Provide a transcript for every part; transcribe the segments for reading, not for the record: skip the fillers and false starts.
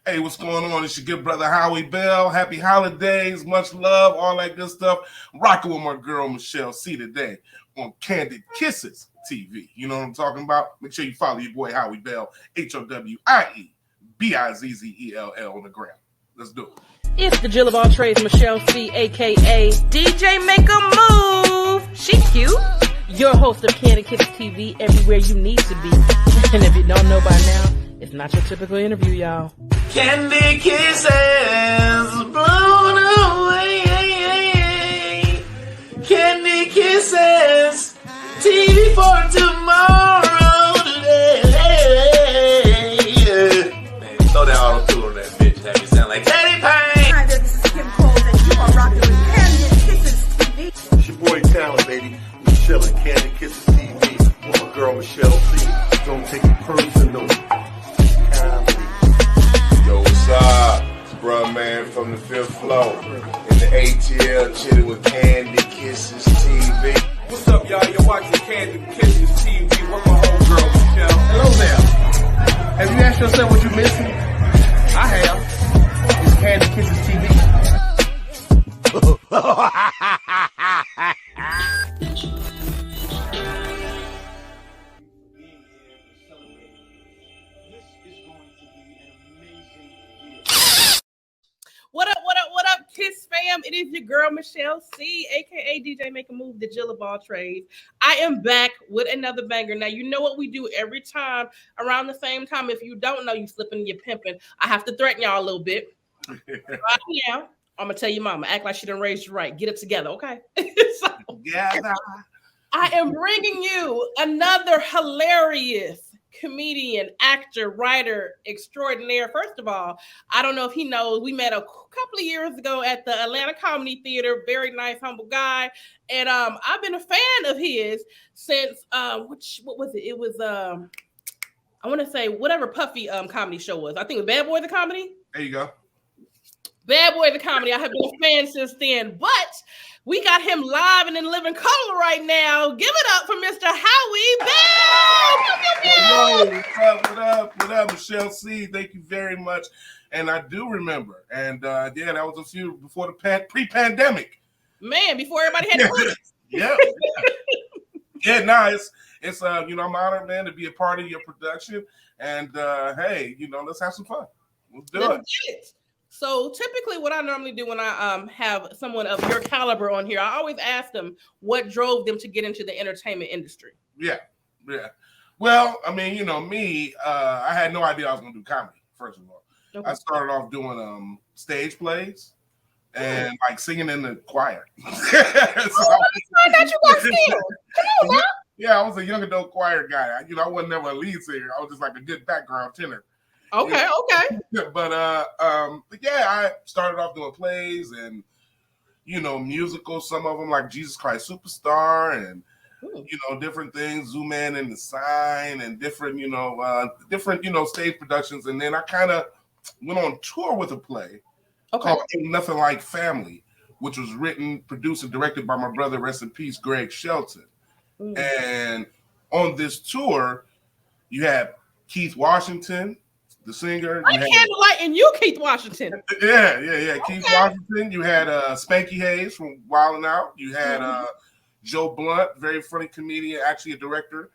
Hey, what's going on? It's your good brother Howie Bell. Happy holidays, much love, all that good stuff. I'm rocking with my girl Michelle C today on Kandid Kisses TV. You know what I'm talking about? Make sure you follow your boy Howie Bell, HOWIEBIZZELL on the gram. Let's do it. It's the Jill of all trades, Michelle C, aka DJ Make a Move. She cute. Your host of Kandid Kisses TV, everywhere you need to be. And if you don't know by now, it's not your typical interview, y'all. Kandid Kisses blown away. Kandid Kisses TV for tomorrow today. Man, throw that auto-tune on that bitch. Have me sound like Teddy Payne. Hi there, this is Kim Cole, and you are rocking with Kandid Kisses TV. It's your boy Talent, baby. Michelle and Kandid Kisses TV with my girl Michelle C. Don't take it personal. Yo, what's up? It's bruh man from the fifth floor. In the ATL chilling with Kandid Kisses TV. What's up, y'all? You're watching Kandid Kisses TV with my homegirl, Michelle. Hello there. Have you asked yourself what you're missing? I have. It's Kandid Kisses TV. What up, Kiss fam? It is your girl, Michelle C, aka DJ Make a Move, the Jill of all trades. I am back with another banger. Now, you know what we do every time around the same time. If you don't know, you slipping, you're pimping. I have to threaten y'all a little bit. Right now, I'm going to tell your mama, act like she done raised you right. Get it together, okay? So, Yeah. I am bringing you another hilarious comedian, actor, writer extraordinaire. First of all, I don't know if he knows, we met a couple of years ago at the Atlanta Comedy Theater. Very nice, humble guy. And I've been a fan of his since what was it? It was I want to say whatever Puffy comedy show was. I think it was Bad Boy the Comedy. There you go. Bad Boy the Comedy. I have been a fan since then, but we got him live and in living color right now. Give it up for Mr. Howie Bell. What up, Michelle C? Thank you very much. And I do remember. And that was a few before the pre-pandemic. Man, before everybody had to Yeah. It's I'm honored, man, to be a part of your production. And hey, let's have some fun. Let's do it. So typically what I normally do when I have someone of your caliber on here, I always ask them what drove them to get into the entertainment industry. Yeah. Well, I mean, me, I had no idea I was going to do comedy, first of all. Okay. I started off doing stage plays and like singing in the choir. I thought you got skills. Come on, man. Yeah, I was a young adult choir guy. I wasn't never a lead singer. I was just like a good background tenor. Okay. But yeah, I started off doing plays and musicals. Some of them like Jesus Christ Superstar and different things. Zoom In and The Sign and different stage productions. And then I kind of went on tour with a play called Ain't Nothing Like Family, which was written, produced, and directed by my brother, rest in peace, Greg Shelton. And on this tour, you had Keith Washington, the singer. I can't enlighten you, Keith Washington. Yeah. Keith Washington. You had Spanky Hayes from Wild 'N Out. You had Joe Blunt, very funny comedian, actually a director.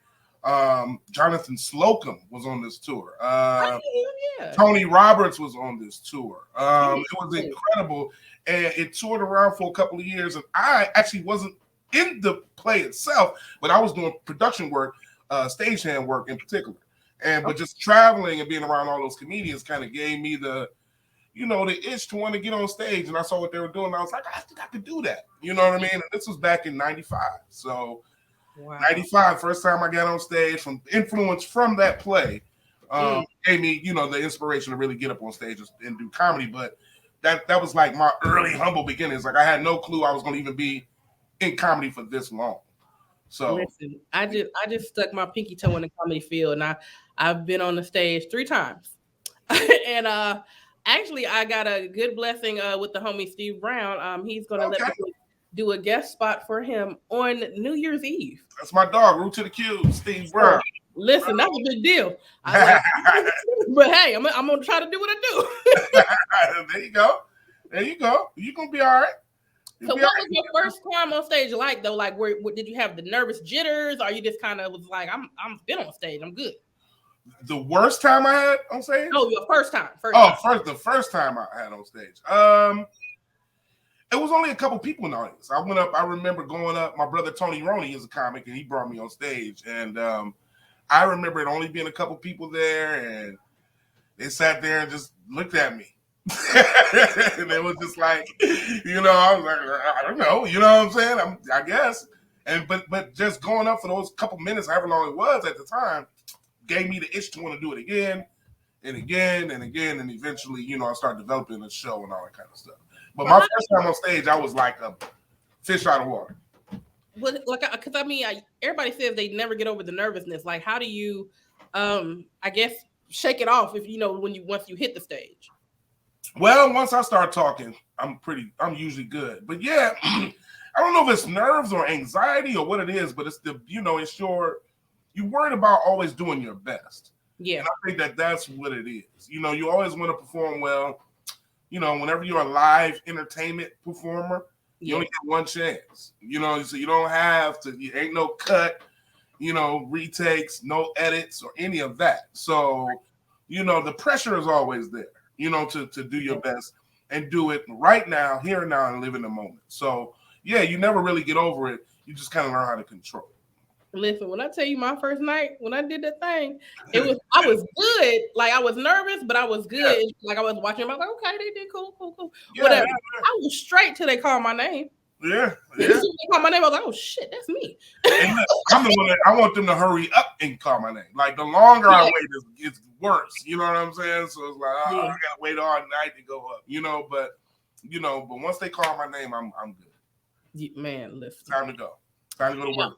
Jonathan Slocum was on this tour. Tony Roberts was on this tour. It was incredible. And it toured around for a couple of years. And I actually wasn't in the play itself, but I was doing production work, stagehand work in particular. But just traveling and being around all those comedians kind of gave me the itch to want to get on stage. And I saw what they were doing. And I was like, I think I could do that. You know what I mean? And this was back in 95. So 95, first time I got on stage, from influence from that play, gave me, the inspiration to really get up on stage and do comedy. But that was like my early humble beginnings. Like I had no clue I was going to even be in comedy for this long. So listen, I just stuck my pinky toe in the comedy field, and I've been on the stage 3 times. And actually I got a good blessing with the homie Steve Brown. He's gonna let me do a guest spot for him on New Year's Eve. That's my dog, root to the Q, Steve Brown. Listen, that's a big deal. But hey, I'm gonna try to do what I do. There you go. You're gonna be all right. So what was your first time on stage like though? Like, where did you have the nervous jitters, or you just kind of was like, I'm been on stage, I'm good? The worst time I had on stage? No, your first time. The first time I had on stage. It was only a couple people in the audience. I went up. I remember going up. My brother Tony Roney is a comic, and he brought me on stage. And I remember it only being a couple people there, and they sat there and just looked at me. And it was just like, I was like, I don't know, you know what I'm saying? I guess. And but just going up for those couple minutes, however long it was at the time, gave me the itch to want to do it again and again and again. And eventually, I started developing a show and all that kind of stuff. But my first time on stage, I was like a fish out of water. Well, because everybody says they never get over the nervousness. Like, how do you, I guess, shake it off if once you hit the stage? Well, once I start talking, I'm usually good. But yeah, I don't know if it's nerves or anxiety or what it is, but it's you're worried about always doing your best. Yeah. And I think that's what it is. You always want to perform well. Whenever you're a live entertainment performer, you only get one chance. So you don't have to, ain't no cut, retakes, no edits or any of that. So, the pressure is always there. To do your best and do it right now, here and now, and live in the moment. So, yeah, you never really get over it. You just kind of learn how to control it. Listen, when I tell you my first night, when I did that thing, I was good. Like, I was nervous, but I was good. Yeah. Like, I was watching, I was like, okay, they did cool. Yeah, whatever. Yeah. I was straight till they called my name. Yeah. As soon as they called my name, I was like, oh, shit, that's me. I'm the one that I want them to hurry up and call my name. Like, the longer I wait, it's worse. You know what I'm saying? So it's like, I got to wait all night to go up, but once they call my name, I'm good. Man, listen. Time to go to work.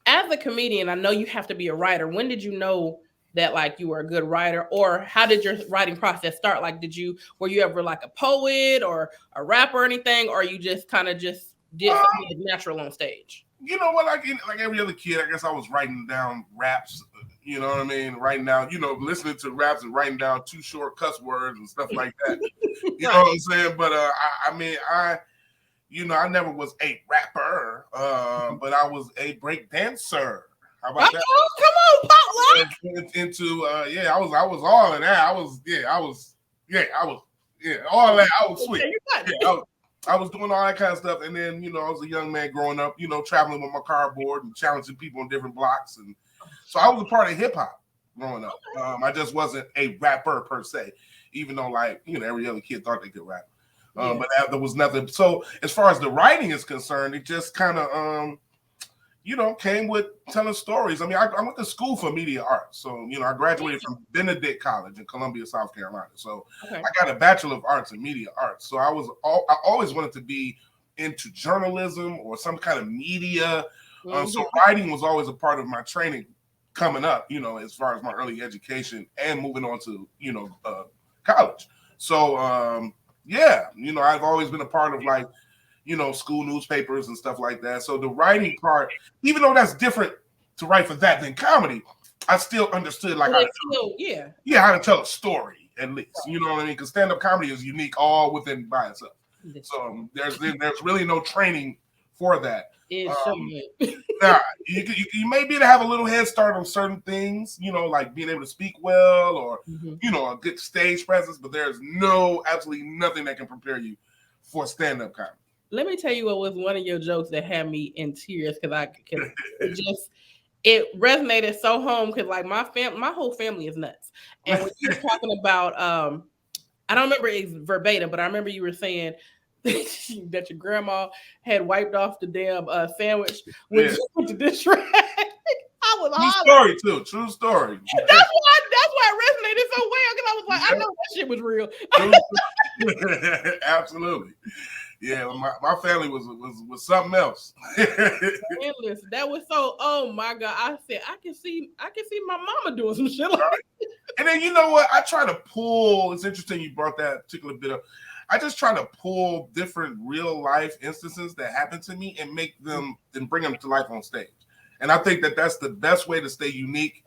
As a comedian, I know you have to be a writer. When did you know that like you were a good writer, or how did your writing process start? Like, were you ever like a poet or a rapper or anything, or you just kind of did something natural on stage? You know what? Like every other kid, I guess I was writing down raps. You know what I mean? Writing down, listening to raps and writing down too short cuss words and stuff like that. You know what I'm saying? But I never was a rapper, but I was a break dancer. How about that? Come on, potluck. I was all in that. I was all that. I was sweet. I was doing all that kind of stuff, and then I was a young man growing up, traveling with my cardboard and challenging people on different blocks, and so I was a part of hip hop growing up. I just wasn't a rapper per se, even though every other kid thought they could rap. But there was nothing. So as far as the writing is concerned, it just kind of came with telling stories. I mean, I went to school for media arts. So, I graduated from Benedict College in Columbia, South Carolina. So I got a Bachelor of Arts in Media Arts. So I always wanted to be into journalism or some kind of media. So writing was always a part of my training coming up, as far as my early education and moving on to, college. So, I've always been a part of school newspapers and stuff like that. So the writing part, even though that's different to write for that than comedy, I still understood how to tell a story at least. You know what I mean? Because stand-up comedy is unique all within by itself. So there's really no training for that. You may be able to have a little head start on certain things, like being able to speak well or a good stage presence, but there's absolutely nothing that can prepare you for stand-up comedy. Let me tell you what was one of your jokes that had me in tears because it resonated so home because my whole family is nuts. And when you were talking about I don't remember it verbatim, but I remember you were saying that your grandma had wiped off the damn sandwich with the dish rag. I was True story. That's why it resonated so well because I was like, I know that shit was real. Absolutely. Yeah, my family was something else. Listen, that was so. Oh my God! I said I can see my mama doing some shit like that. And then you know what? I try to pull. It's interesting you brought that particular bit up. I just try to pull different real life instances that happen to me and make them and bring them to life on stage. And I think that that's the best way to stay unique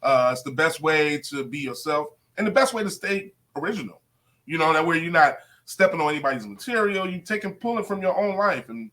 It's the best way to be yourself and the best way to stay original. You know, that way you're not stepping on anybody's material. You pulling from your own life and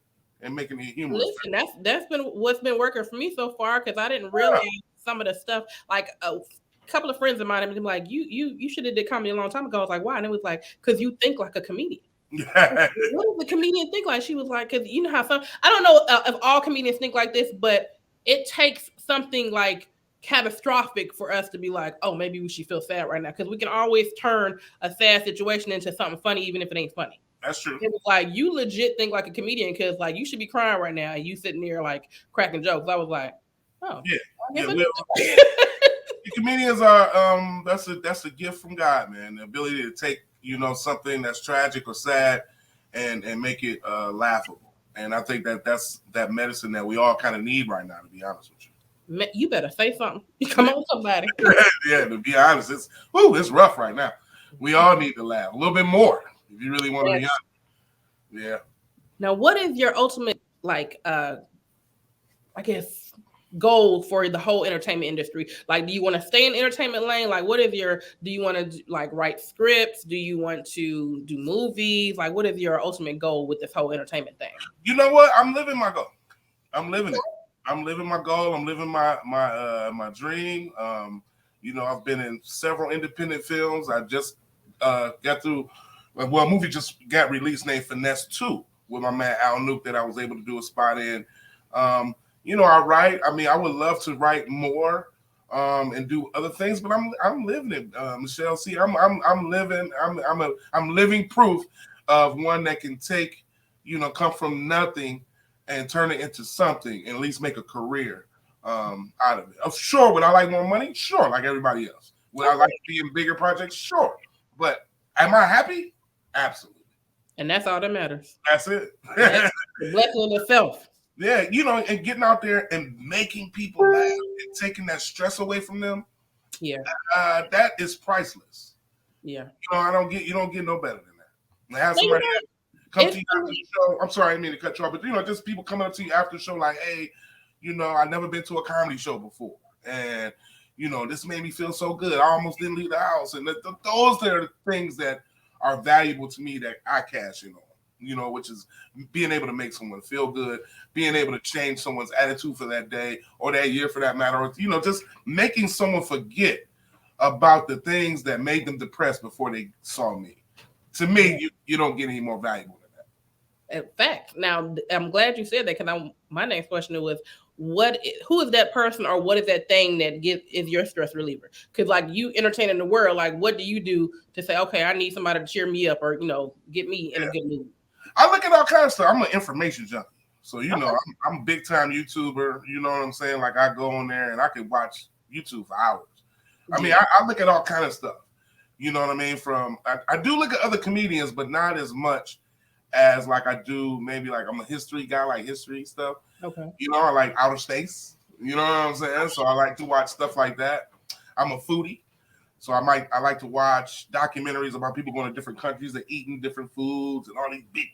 making it humorous. Listen, that's been what's been working for me so far, because I didn't realize some of the stuff. Like a couple of friends of mine have been like, you should have did comedy a long time ago. I was like, why? And it was like, because you think like a comedian. What does the comedian think like? She was like, because you know how some, I don't know if all comedians think like this, but it takes something like catastrophic for us to be like, oh, maybe we should feel sad right now, because we can always turn a sad situation into something funny, even if it ain't funny. That's true. It was like, you legit think like a comedian, because like you should be crying right now and you sitting there like cracking jokes. I was like, oh yeah. The comedians are that's a gift from God, man. The ability to take, you know, something that's tragic or sad and make it laughable. And I think that's that medicine that we all kind of need right now, to be honest with you. You better say something. Come on, somebody. Yeah, to be honest, it's rough right now. We all need to laugh a little bit more if you really want to be honest. Yeah. Now, what is your ultimate, like, I guess, goal for the whole entertainment industry? Like, do you want to stay in the entertainment lane? Like, do you want to like write scripts? Do you want to do movies? Like, what is your ultimate goal with this whole entertainment thing? You know what? I'm living my goal. I'm living it. I'm living my goal. I'm living my dream. You know, I've been in several independent films. I just got through. Well, a movie just got released named Finesse 2 with my man Al Nuke that I was able to do a spot in. You know, I write. I mean, I would love to write more and do other things, but I'm living it, Michelle. See, I'm living proof of one that can take, you know, come from nothing and turn it into something and at least make a career out of it. Sure, would I like more money? Sure, like everybody else. Would I like to be in bigger projects? Sure. But am I happy? Absolutely. And that's all that matters. That's it. That's the blessing in itself. Yeah, you know, and getting out there and making people laugh and taking that stress away from them. Yeah. That is priceless. Yeah. You know, you don't get no better than that. And have somebody come to you after the show. I'm sorry, I didn't mean to cut you off, but you know, just people coming up to you after the show like, hey, you know, I've never been to a comedy show before. And, you know, this made me feel so good. I almost didn't leave the house. And those are the things that are valuable to me that I cash in on, you know, which is being able to make someone feel good, being able to change someone's attitude for that day or that year for that matter, or, you know, just making someone forget about the things that made them depressed before they saw me. To me, you don't get any more valuable than that. In fact, now I'm glad you said that, because my next question was, who is that person or what is that thing that is your stress reliever? Because like you entertaining the world, like what do you do to say, okay, I need somebody to cheer me up or, you know, get me in a good mood? I look at all kinds of stuff. I'm an information junkie. So, you know, I'm a big time YouTuber. You know what I'm saying? Like I go on there and I can watch YouTube for hours. I mean, I look at all kind of stuff. You know what I mean? I do look at other comedians, but not as much as like I do maybe like I'm a history guy, like history stuff. Okay. You know, I like outer space. You know what I'm saying? So I like to watch stuff like that. I'm a foodie. So I like to watch documentaries about people going to different countries and eating different foods and all these big,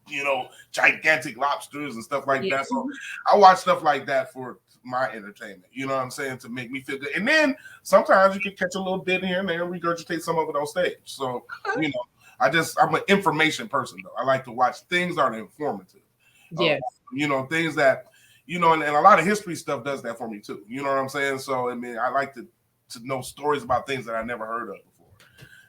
you know, gigantic lobsters and stuff like that. So I watch stuff like that for my entertainment. You know what I'm saying? To make me feel good. And then sometimes you can catch a little bit here and there and regurgitate some of it on stage. So, you know, I'm an information person though. I like to watch things that are informative. Yes. You know, things that, you know, and a lot of history stuff does that for me too. You know what I'm saying? So, I mean, I like to know stories about things that I never heard of before.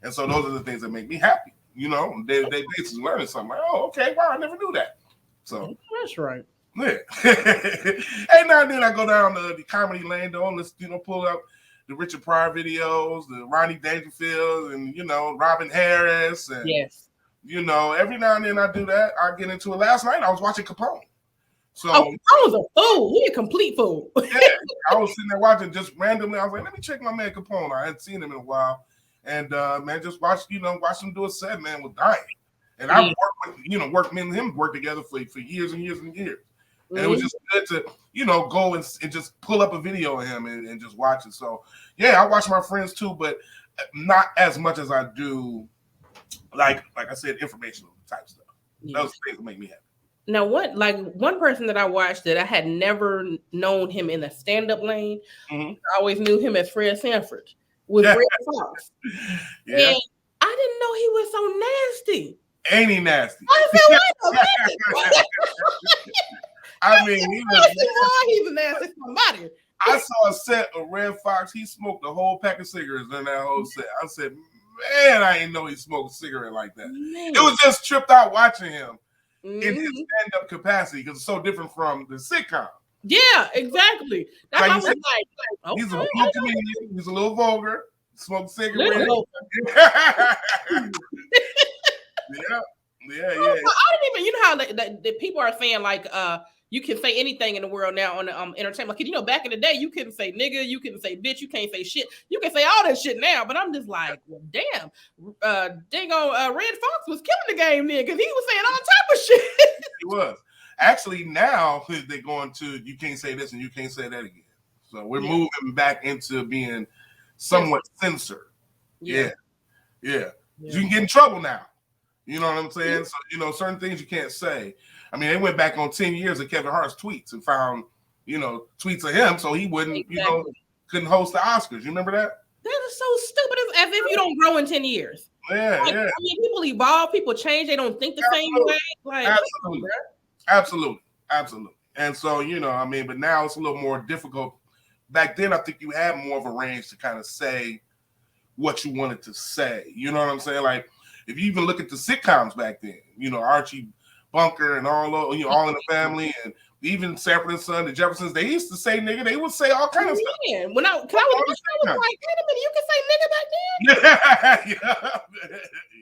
And so those are the things that make me happy. You know, they basically learning something. Like, oh, okay, wow, I never knew that. So that's right. Yeah. And now and then I go down the comedy lane though, and let's, you know, pull up the Richard Pryor videos, the Ronnie Dangerfield, and, you know, Robin Harris. And, yes. You know, every now and then I do that. I get into it. Last night I was watching Capone. So I was a fool. He a complete fool. Yeah, I was sitting there watching just randomly. I was like, let me check my man Capone. I hadn't seen him in a while. And man, just watch him do a set, man, was dying. And I worked me and him worked together for years and years and years. And it was just good to, you know, go and just pull up a video of him and just watch it. So yeah, I watch my friends too, but not as much as I do, like I said, informational type stuff. Those things make me happy. Now, one person that I watched that I had never known him in the stand-up lane, Mhm. I always knew him as Fred Sanford with Yeah. Red Fox. Yeah. And I didn't know he was so nasty. Ain't he nasty? I said, wait a minute. I mean, he was. Why he's a nasty somebody. I saw a set of Red Fox. He smoked a whole pack of cigarettes in that whole set. I said, man, I didn't know he smoked a cigarette like that. Man. It was just tripped out watching him in his Mhm. stand-up capacity because it's so different from the sitcom. Yeah, exactly. That's Like why I you was said, like, He's a okay, little comedian. He's a little vulgar. Smoked cigarettes. little yeah. I don't even, you know how the people are saying like you can say anything in the world now on the entertainment. Like, you know, back in the day, you couldn't say nigga, you couldn't say bitch, you can't say shit. You can say all that shit now, but I'm just like, well, damn, Red Fox was killing the game then because he was saying all type of shit. He was. Actually, now they're going to you can't say this and you can't say that again. So we're moving back into being somewhat censored. Yeah. You can get in trouble now. You know what I'm saying? So, you know, certain things you can't say. I mean, they went back on 10 years of Kevin Hart's tweets and found, you know, tweets of him so he wouldn't, you know, couldn't host the Oscars. You remember that? That is so stupid. As if you don't grow in 10 years. Yeah, like, yeah. I mean, people evolve, people change, they don't think the same way. Like, Absolutely. And so, you know, I mean, but now it's a little more difficult. Back then, I think you had more of a range to kind of say what you wanted to say. You know what I'm saying? Like, if you even look at the sitcoms back then, you know, Archie Bunker and all, you know, All in the Family, and even Sanford and Son, the Jeffersons, they used to say nigga. They would say all kinds of stuff. When I was like, wait a minute, you can say nigga back then?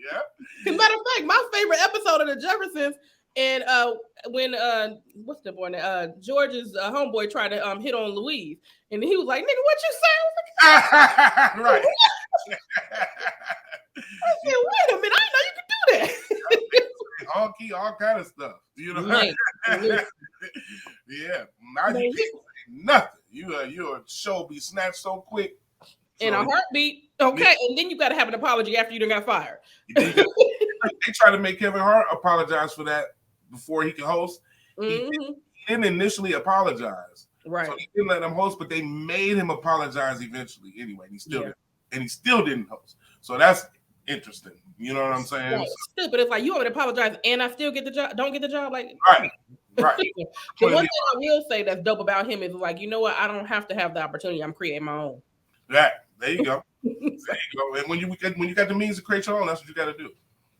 Yeah. As a matter of fact, my favorite episode of the Jeffersons, and when what's the boy name? George's homeboy tried to hit on Louise, and he was like, nigga, what you say? Right. I said, wait a minute, I didn't know you could do that. Honky, all kind of stuff. You know, Man, yeah. Now you can't say nothing. Your show be snatched so quick. In a heartbeat. Okay, and then you got to have an apology after you done got fired. They tried to make Kevin Hart apologize for that before he could host. He didn't initially apologize. Right. So he didn't let him host, but they made him apologize eventually anyway. He still didn't host. So that's interesting. You know what I'm saying? Right. Stupid. It's like you want me to apologize and I still get the job. Don't get the job. Like right. The one thing I will say that's dope about him is like, you know what? I don't have to have the opportunity. I'm creating my own. There you go. There you go. And when you got the means to create your own, that's what you got to do.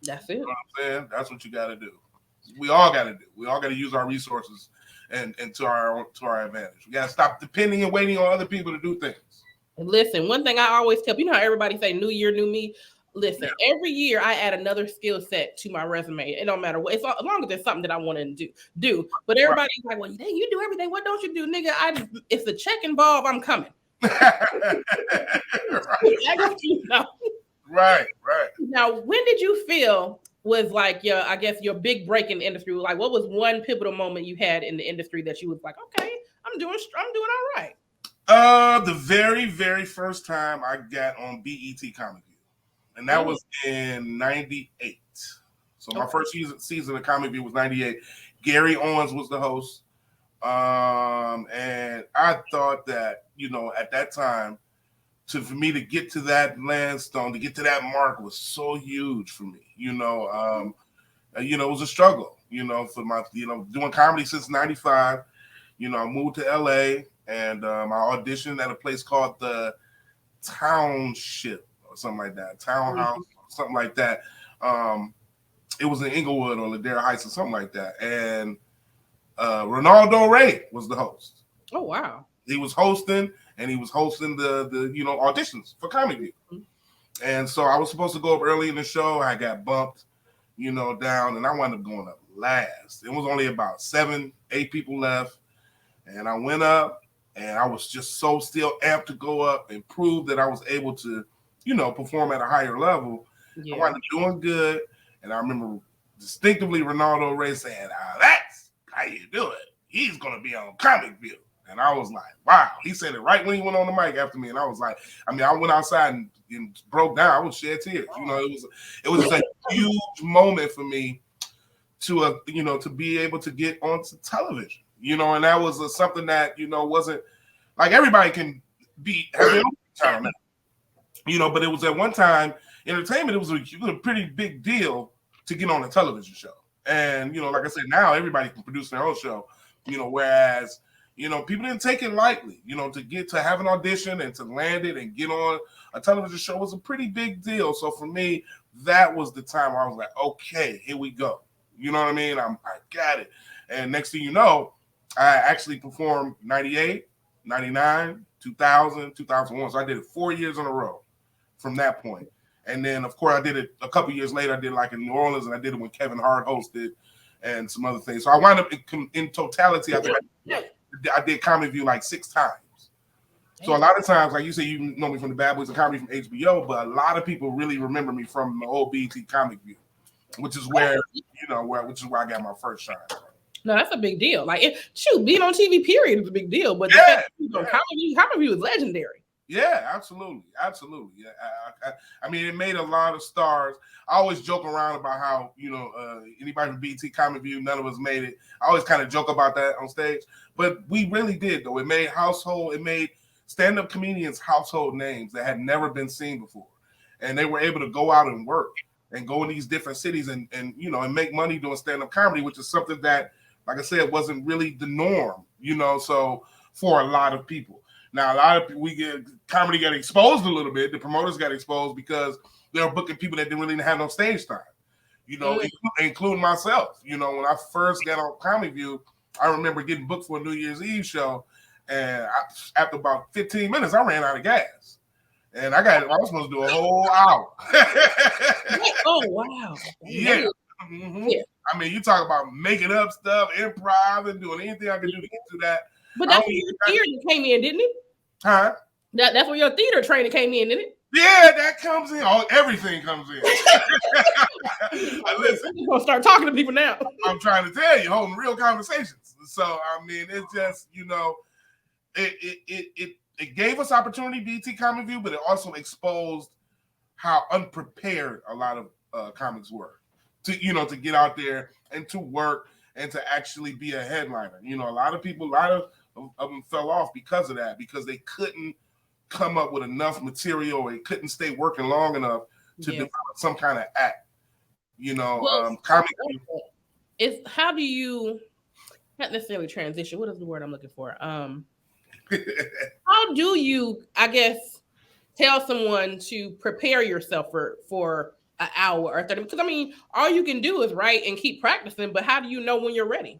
That's it. You know what I'm saying? That's what you got to do. We all got to do. We all got to use our resources and to our advantage. We got to stop depending and waiting on other people to do things. Listen, one thing I always tell, you know how everybody say new year, new me? Listen, every year I add another skill set to my resume. It don't matter what, as long as it's something that I want to do. But everybody's like, well, dang, you do everything. What don't you do, nigga? If the check involved, I'm coming. Right. Now, when did you feel was like your big break in the industry? Like, what was one pivotal moment you had in the industry that you was like, okay, I'm doing all right? The very, very first time I got on BET Comic View, and that was in '98. So my first season of Comic View was '98. Gary Owens was the host, and I thought that, you know, at that time, for me to get to that landstone, to get to that mark was so huge for me. You know, it was a struggle. You know, for my, doing comedy since '95. You know, I moved to LA. And I auditioned at a place called the Township or something like that. Townhouse, something like that. It was in Inglewood or Ladera Heights or something like that. And Ronaldo Ray was the host. Oh, wow. He was hosting, and he was hosting the auditions for Comic View. And so I was supposed to go up early in the show. I got bumped, down, and I wound up going up last. It was only about 7-8 people left. And I went up. And I was just so still amped to go up and prove that I was able to, perform at a higher level. Yeah. I wound up doing good. And I remember distinctively Ronaldo Ray saying, that's how you do it. He's going to be on Comic View. And I was like, wow. He said it right when he went on the mic after me. And I was like, I went outside and broke down. I would shed tears. It was a huge moment for me to be able to get onto television, and that was something that, wasn't like everybody can have their own channel now, but it was at one time, entertainment, it was a pretty big deal to get on a television show. And, like I said, now everybody can produce their own show, whereas, people didn't take it lightly, to get to have an audition and to land it and get on a television show was a pretty big deal. So for me, that was the time where I was like, okay, here we go. You know what I mean? I got it. And next thing you know, I actually performed 98, 99, 2000, 2001. So I did it 4 years in a row from that point. And then, of course, I did it a couple years later. I did it like in New Orleans, and I did it when Kevin Hart hosted and some other things. So I wound up in totality, I think I did Comedy View like 6 times. So a lot of times, like you say, you know me from the Bad Boys of Comedy from HBO, but a lot of people really remember me from the old BET Comic View, which is where I got my first shine. No, that's a big deal. Like, being on TV, period, is a big deal. But Comedy View is legendary. Yeah, absolutely. Yeah, I mean, it made a lot of stars. I always joke around about how, anybody from BT Comic View, none of us made it. I always kind of joke about that on stage, but we really did, though. It made stand-up comedians household names that had never been seen before. And they were able to go out and work and go in these different cities and make money doing stand-up comedy, which is something that, like I said, wasn't really the norm, so for a lot of people. Now, a lot of people, comedy got exposed a little bit. The promoters got exposed because they were booking people that didn't really have no stage time, including myself. When I first got on Comedy View, I remember getting booked for a New Year's Eve show. And after about 15 minutes, I ran out of gas. And I was supposed to do a whole hour. Oh, wow. Yeah. Mm-hmm. Yeah. I mean, you talk about making up stuff, improv, and doing anything I could do to get to that. But that's where your theater came in, didn't it? Huh? That's where your theater training came in, didn't it? Yeah, that comes in. Everything comes in. Listen, I'm gonna start talking to people now. I'm trying to tell you, holding real conversations. So I mean, it's just it gave us opportunity, BT Comic View, but it also exposed how unprepared a lot of comics were to get out there and to work and to actually be a headliner. A lot of people, of them fell off because of that, because they couldn't come up with enough material or they couldn't stay working long enough to develop some kind of act. Comic. It's how do you not necessarily transition? What is the word I'm looking for? How do you, I guess, tell someone to prepare yourself for an hour or 30? Because I mean, all you can do is write and keep practicing, but how do you know when you're ready?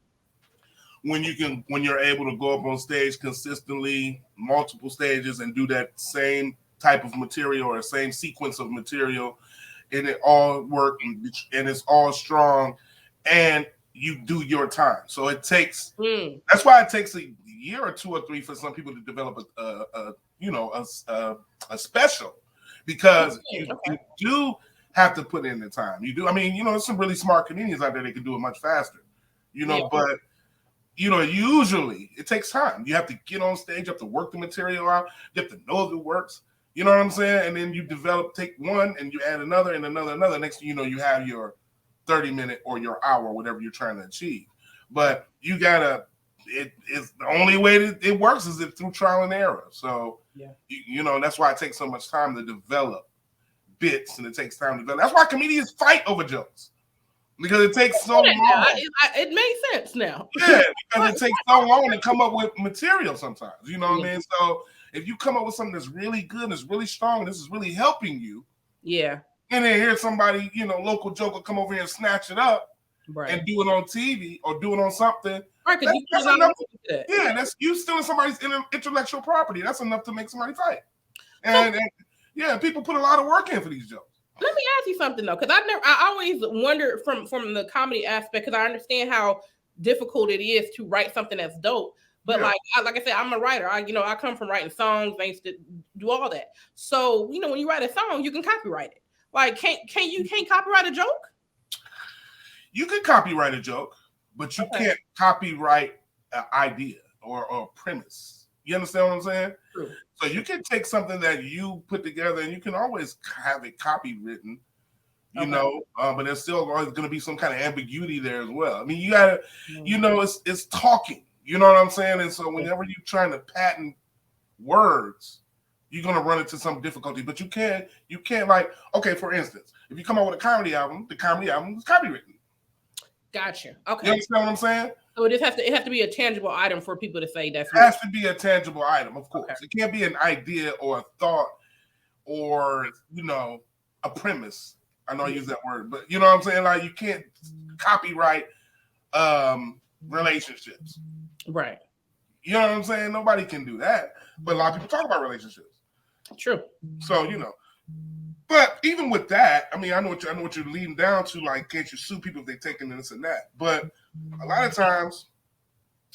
When you're able to go up on stage consistently, multiple stages, and do that same type of material or same sequence of material, and it all work and it's all strong, and you do your time. So it takes. That's why it takes a year or 2 or 3 for some people to develop a special, because you do have to put in the time. You do. I mean, there's some really smart comedians out there that can do it much faster. But usually it takes time. You have to get on stage, you have to work the material out, you have to know if it works. You know what I'm saying? And then you take one and you add another and another. Next thing you know, you have your 30-minute or your hour, whatever you're trying to achieve. But you gotta. It's the only way that it works is through trial and error. So that's why it takes so much time to develop bits, and it takes time to develop. That's why comedians fight over jokes, because it takes so long. It makes sense now. Yeah, because it takes so long to come up with material sometimes. You know what I mean? So if you come up with something that's really good, that's really strong, this is really helping you. Yeah. And then hear somebody, local joker come over here and snatch it up and do it on TV or do it on something. Right, because that's enough. Yeah, that's you stealing somebody's intellectual property. That's enough to make somebody fight. And people put a lot of work in for these jokes. Let me ask you something though, because I always wondered from the comedy aspect, because I understand how difficult it is to write something that's dope. But like I said, I'm a writer. I come from writing songs. I used to do all that. So when you write a song, you can copyright it. Like, can't copyright a joke? You can copyright a joke, but you can't copyright an idea or a premise. You understand what I'm saying? True. So you can take something that you put together, and you can always have it copywritten, You know, but there's still always going to be some kind of ambiguity there as well. I mean, you gotta, it's talking. You know what I'm saying? And so whenever you're trying to patent words, you're gonna run into some difficulty. But you can't like, okay, for instance, if you come out with a comedy album, the comedy album is copywritten. Gotcha. Okay. You understand what I'm saying? So it has to be a tangible item for people to say that's. It has to be a tangible item, of course. Okay. It can't be an idea or a thought or a premise. I know I use that word, but you know what I'm saying? Like, you can't copyright relationships. Right. You know what I'm saying? Nobody can do that. But a lot of people talk about relationships. True. So, but even with that, I mean, I know what you're leading down to, like, can't you sue people if they're taking this and that? But a lot of times,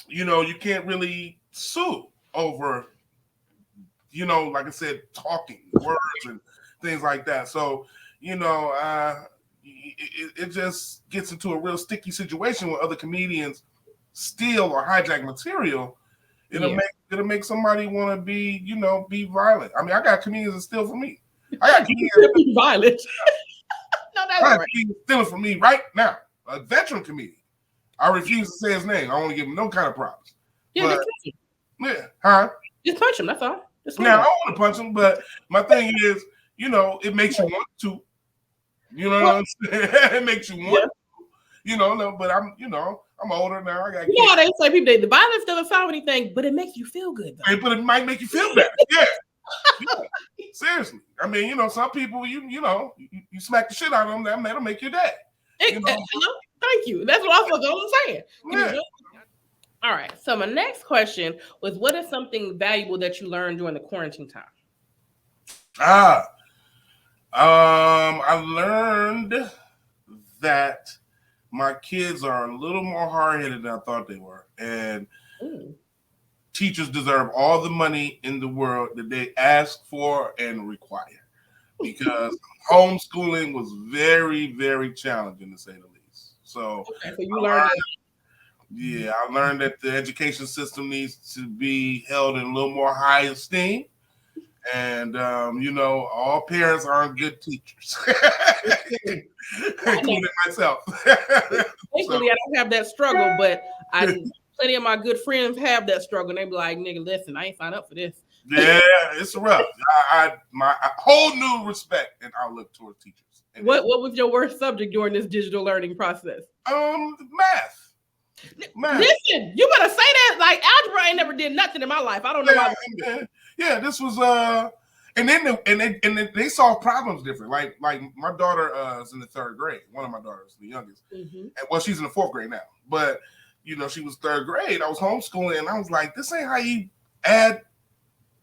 you can't really sue over, like I said, talking words and things like that. So, it just gets into a real sticky situation where other comedians steal or hijack material. It'll make somebody want to be violent. I mean, I got comedians that steal from me. I got comedians that be violent. No, that's all right. Stealing from me right now. A veteran comedian. I refuse to say his name. I want to give him no kind of props. Yeah, but, huh? Just punch him. That's all. Now I don't want to punch him, but my thing is, it makes you want to. You know what I'm saying? It makes you want to. No, but I'm older now. I got kids. They say people the violence doesn't solve anything, but it makes you feel good. Hey, but it might make you feel better. Yeah. Seriously. I mean, some people you smack the shit out of them, that'll make your day. Thank you. That's what I was saying. Yeah. All right. So my next question was, what is something valuable that you learned during the quarantine time? I learned that my kids are a little more hard-headed than I thought they were. And teachers deserve all the money in the world that they ask for and require. Because homeschooling was very, very challenging, to say the least. So you learned that. Yeah, I learned that the education system needs to be held in a little more high esteem. And, all parents aren't good teachers, including myself. Thankfully, I don't have that struggle, but plenty of my good friends have that struggle. And they be like, nigga, listen, I ain't signed up for this. Yeah, it's rough. My whole new respect and outlook towards teachers. And what was your worst subject during this digital learning process? Math. Listen, you better say that. Like, algebra ain't never did nothing in my life. I don't know why. Yeah, this was and then they solve problems different. Like my daughter is in the 3rd grade. One of my daughters, the youngest, and she's in the 4th grade now. But she was 3rd grade. I was homeschooling, and I was like, this ain't how you add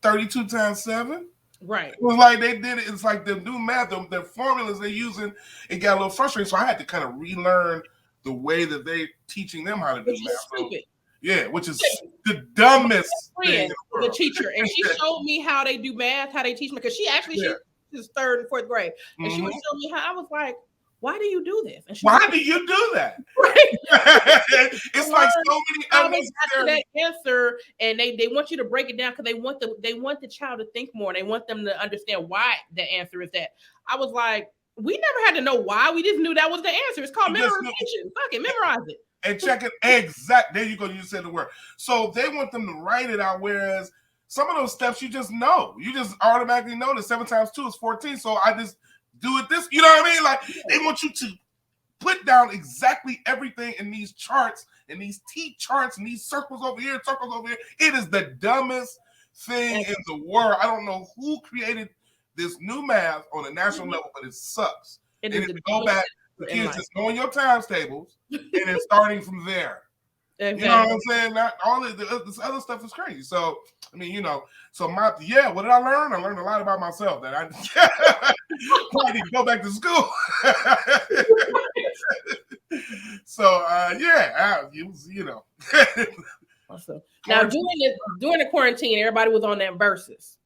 32 times 7. Right. It was like they did it. It's like the new math, the formulas they're using. It got a little frustrating, so I had to kind of relearn the way that they're teaching them how to do math. Stupid. Yeah, which is the dumbest thing in the world. The teacher, and she showed me how they do math, how they teach me, because she is 3rd and 4th grade, and she was showing me how. I was like, "Why do you do this?" And why do you do that? It's like so many unnecessary. That answer, and they want you to break it down because they want the child to think more. They want them to understand why the answer is that. I was like, we never had to know why. We just knew that was the answer. It's called memorization. Fuck it, memorize it. And check it exact. There you go. You said the word. So they want them to write it out. Whereas some of those steps you just know. You just automatically know that 7 times 2 is 14. So I just do it this. You know what I mean? Like, they want you to put down exactly everything in these charts and these T charts and these circles over here, circles over here. It is the dumbest thing in the world. I don't know who created this new math on a national level, but it sucks. And if you go back, the kids just knowing your times tables and then starting from there. Exactly. You know what I'm saying? Not all of this other stuff is crazy. So, I mean, what did I learn? I learned a lot about myself that I probably need to go back to school. So, Awesome. Now, during the quarantine, everybody was on that Versus.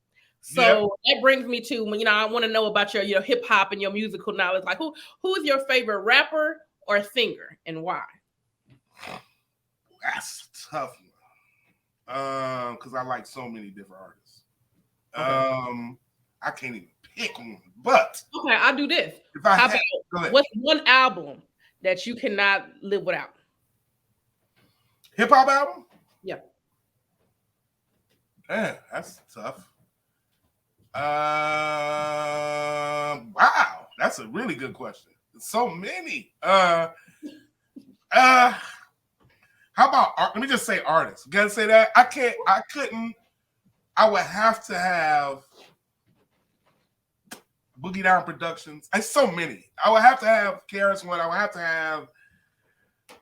So that brings me to, I want to know about your hip hop and your musical knowledge. Like, who is your favorite rapper or singer and why? That's a tough one. Because I like so many different artists. I can't even pick one, but okay, I'll do this. if I How had, about what's one album that you cannot live without? Hip hop album? Yeah. Man, that's tough. Wow, that's a really good question. So many. How about let me just say artists. You gotta say that. I couldn't. I would have to have Boogie Down Productions. So many. I would have to have KRS-One. I would have to have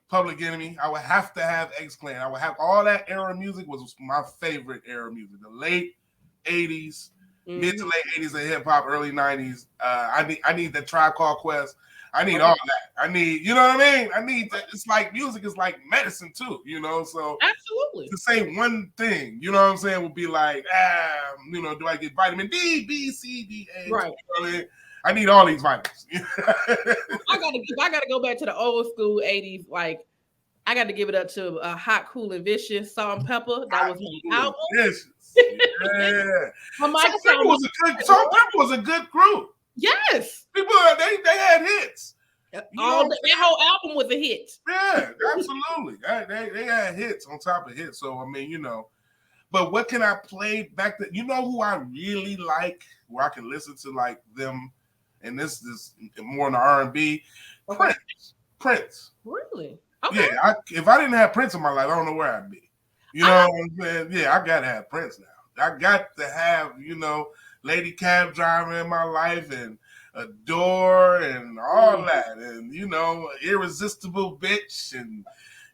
Public Enemy. I would have to have X-Clan. I would have all that era music was my favorite era music. The late 80s, mid to late 80s of hip hop, early 90s. I need the Tribe Called Quest. I need all that. I need, you know what I mean? I need that. It's like music is like medicine too, you know? So absolutely. To say one thing, you know what I'm saying, would be like, you know, do I get vitamin D, B, C, D, A? Right. You know what I mean? I need all these vitamins. I gotta go back to the old school 80s. Like, I got to give it up to Hot, Cool, and Vicious, Salt and Pepper. That was my album. Vicious. Yeah. Salt and Pepper was a good group. Yes. People, they had hits. That whole album was a hit. Yeah, absolutely. They had hits on top of hits. So, I mean, you know. But what can I play back then? You know who I really like, where I can listen to like them, and this is more in the R&B? Okay. Prince. Really? Okay. Yeah, if I didn't have Prince in my life, I don't know where I'd be. You know what I'm saying? Yeah, I got to have Prince now. I got to have, you know, Lady Cab Driver in my life and Adore and all that. And, you know, Irresistible Bitch. And,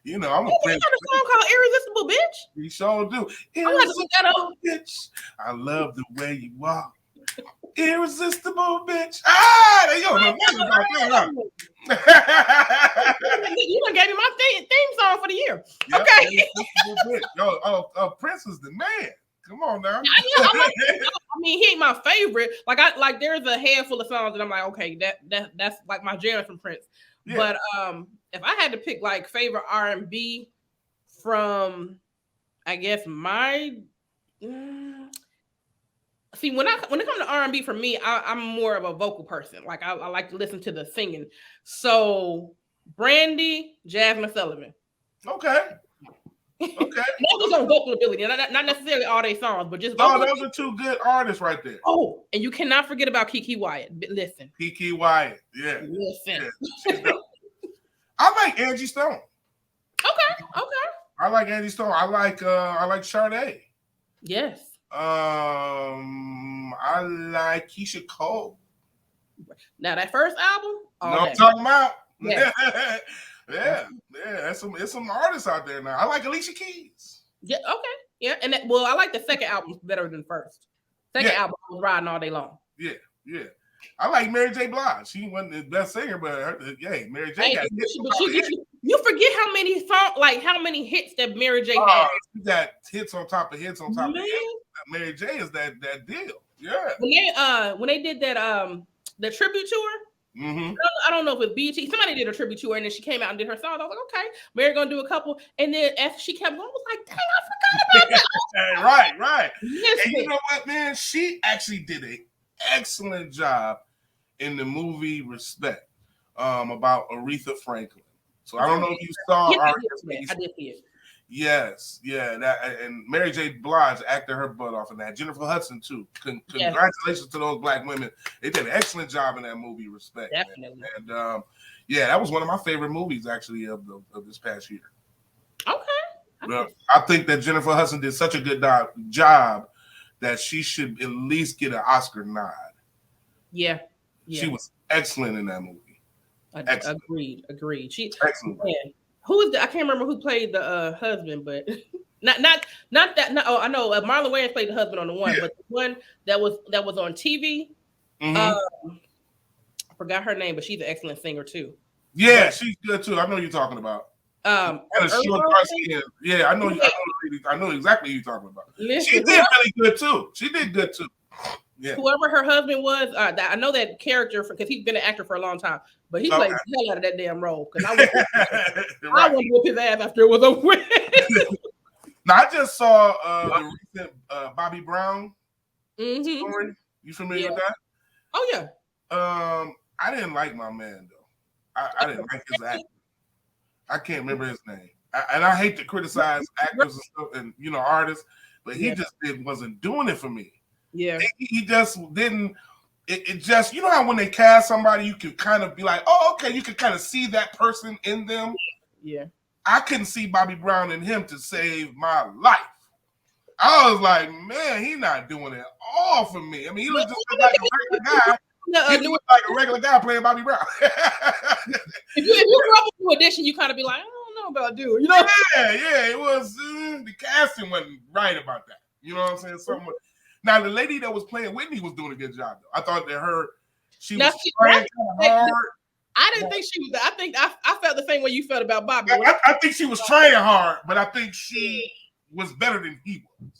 you know, I'm a Prince. You got a song called Irresistible Bitch? We sure do. Irresistible Bitch. I love the way you walk. Irresistible Bitch. Ah, there you go. You done gave me my theme song for the year. Yep, okay. Yo, Prince is the man. Come on now. I mean, he ain't my favorite. Like there's a handful of songs that I'm like, okay, that's like my jam from Prince. Yeah. But if I had to pick like favorite R&B from, I guess my see when it comes to R&B for me, I'm more of a vocal person. Like I like to listen to the singing. So Brandy, Jasmine Sullivan. Okay. Not just on vocal ability, not necessarily all their songs, but just vocal. Oh, those are two good artists right there. Oh, and you cannot forget about Keke Wyatt. Listen. Keke Wyatt, yeah. Listen. Yeah. I like Angie Stone. Okay. I like Angie Stone. I like Sade. Yes. I like Keisha Cole. Now that first album. I'm talking about. Yeah. There's some artists out there now. I like Alicia Keys. Yeah, okay. Yeah, and I like the second album better than first. Second album I was riding all day long. Yeah. I like Mary J. Blige. She wasn't the best singer, but Mary J. got hits. You forget how many songs, like how many hits that Mary J. had. She got hits on top of hits on top of hits. Mary J. is that deal. Yeah. When they did that the tribute tour. Mm-hmm. I don't know if it's BT. Somebody did a tribute to her, and then she came out and did her song. I was like, okay, Mary gonna do a couple. And then after she kept going, I was like, dang, I forgot about that. Right. And you know what, man? She actually did an excellent job in the movie Respect about Aretha Franklin. So I don't know if you saw. I did see it. Yes, and Mary J. Blige acted her butt off in that. Jennifer Hudson too. Congratulations to those black women. They did an excellent job in that movie, Respect. Definitely. Man. And that was one of my favorite movies actually of this past year. Okay. I think that Jennifer Hudson did such a good job that she should at least get an Oscar nod. Yeah. She was excellent in that movie. Agreed. She excellent. Man. Who is I can't remember who played the husband, but not that. No, I know Marlon Wayans played the husband on the one, but the one that was on TV. Mm-hmm. I forgot her name, but she's an excellent singer too. Yeah, she's good too. I know you're talking about. I know exactly who you're talking about. Listen, she did really good too. She did good too. Yeah. Whoever her husband was, I know that character because he's been an actor for a long time, but he played the hell out of that damn role. Because I wouldn't whoop his ass after it was over with. Now I just saw the recent Bobby Brown story. You familiar with that? Oh yeah. I didn't like my man though. I didn't like his acting. I can't remember his name. And I hate to criticize actors and stuff and artists, but he just wasn't doing it for me. Yeah. He just didn't. It just, how when they cast somebody, you can kind of be like, oh, okay, you can kind of see that person in them. Yeah. I couldn't see Bobby Brown in him to save my life. I was like, man, he's not doing it all for me. I mean, he looks just like a regular guy. He looks like a regular guy playing Bobby Brown. if you grew up with New Edition, you kind of be like, I don't know about dude. Yeah, it was the casting wasn't right about that. You know what I'm saying? Something. Now the lady that was playing Whitney was doing a good job though. I thought that she was trying kind of hard. I didn't think she was. I think I felt the same way you felt about Bobby. I think she was trying hard, but I think she was better than he was.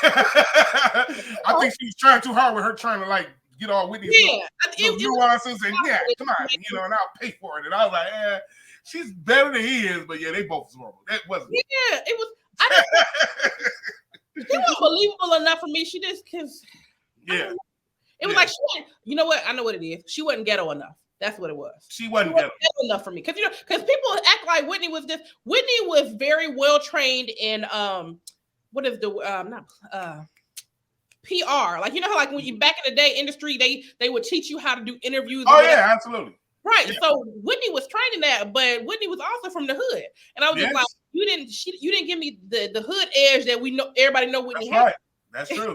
I think she was trying too hard with her trying to like get all Whitney's nuances and come on, and I'll pay for it. And I was like, she's better than he is, but they both was horrible. That wasn't. Yeah, it was. She was believable enough for me. She just because. Yeah. It was like she wasn't. You know what? I know what it is. She wasn't ghetto enough. That's what it was. She wasn't ghetto enough for me because people act like Whitney was just. Whitney was very well trained in what is the PR? Like how like when you back in the day industry they would teach you how to do interviews. Oh yeah, absolutely. Right. Yeah. So Whitney was trained in that, but Whitney was also from the hood, and I was just like, you didn't give me the hood edge that we know everybody know Whitney had. Right. That's true.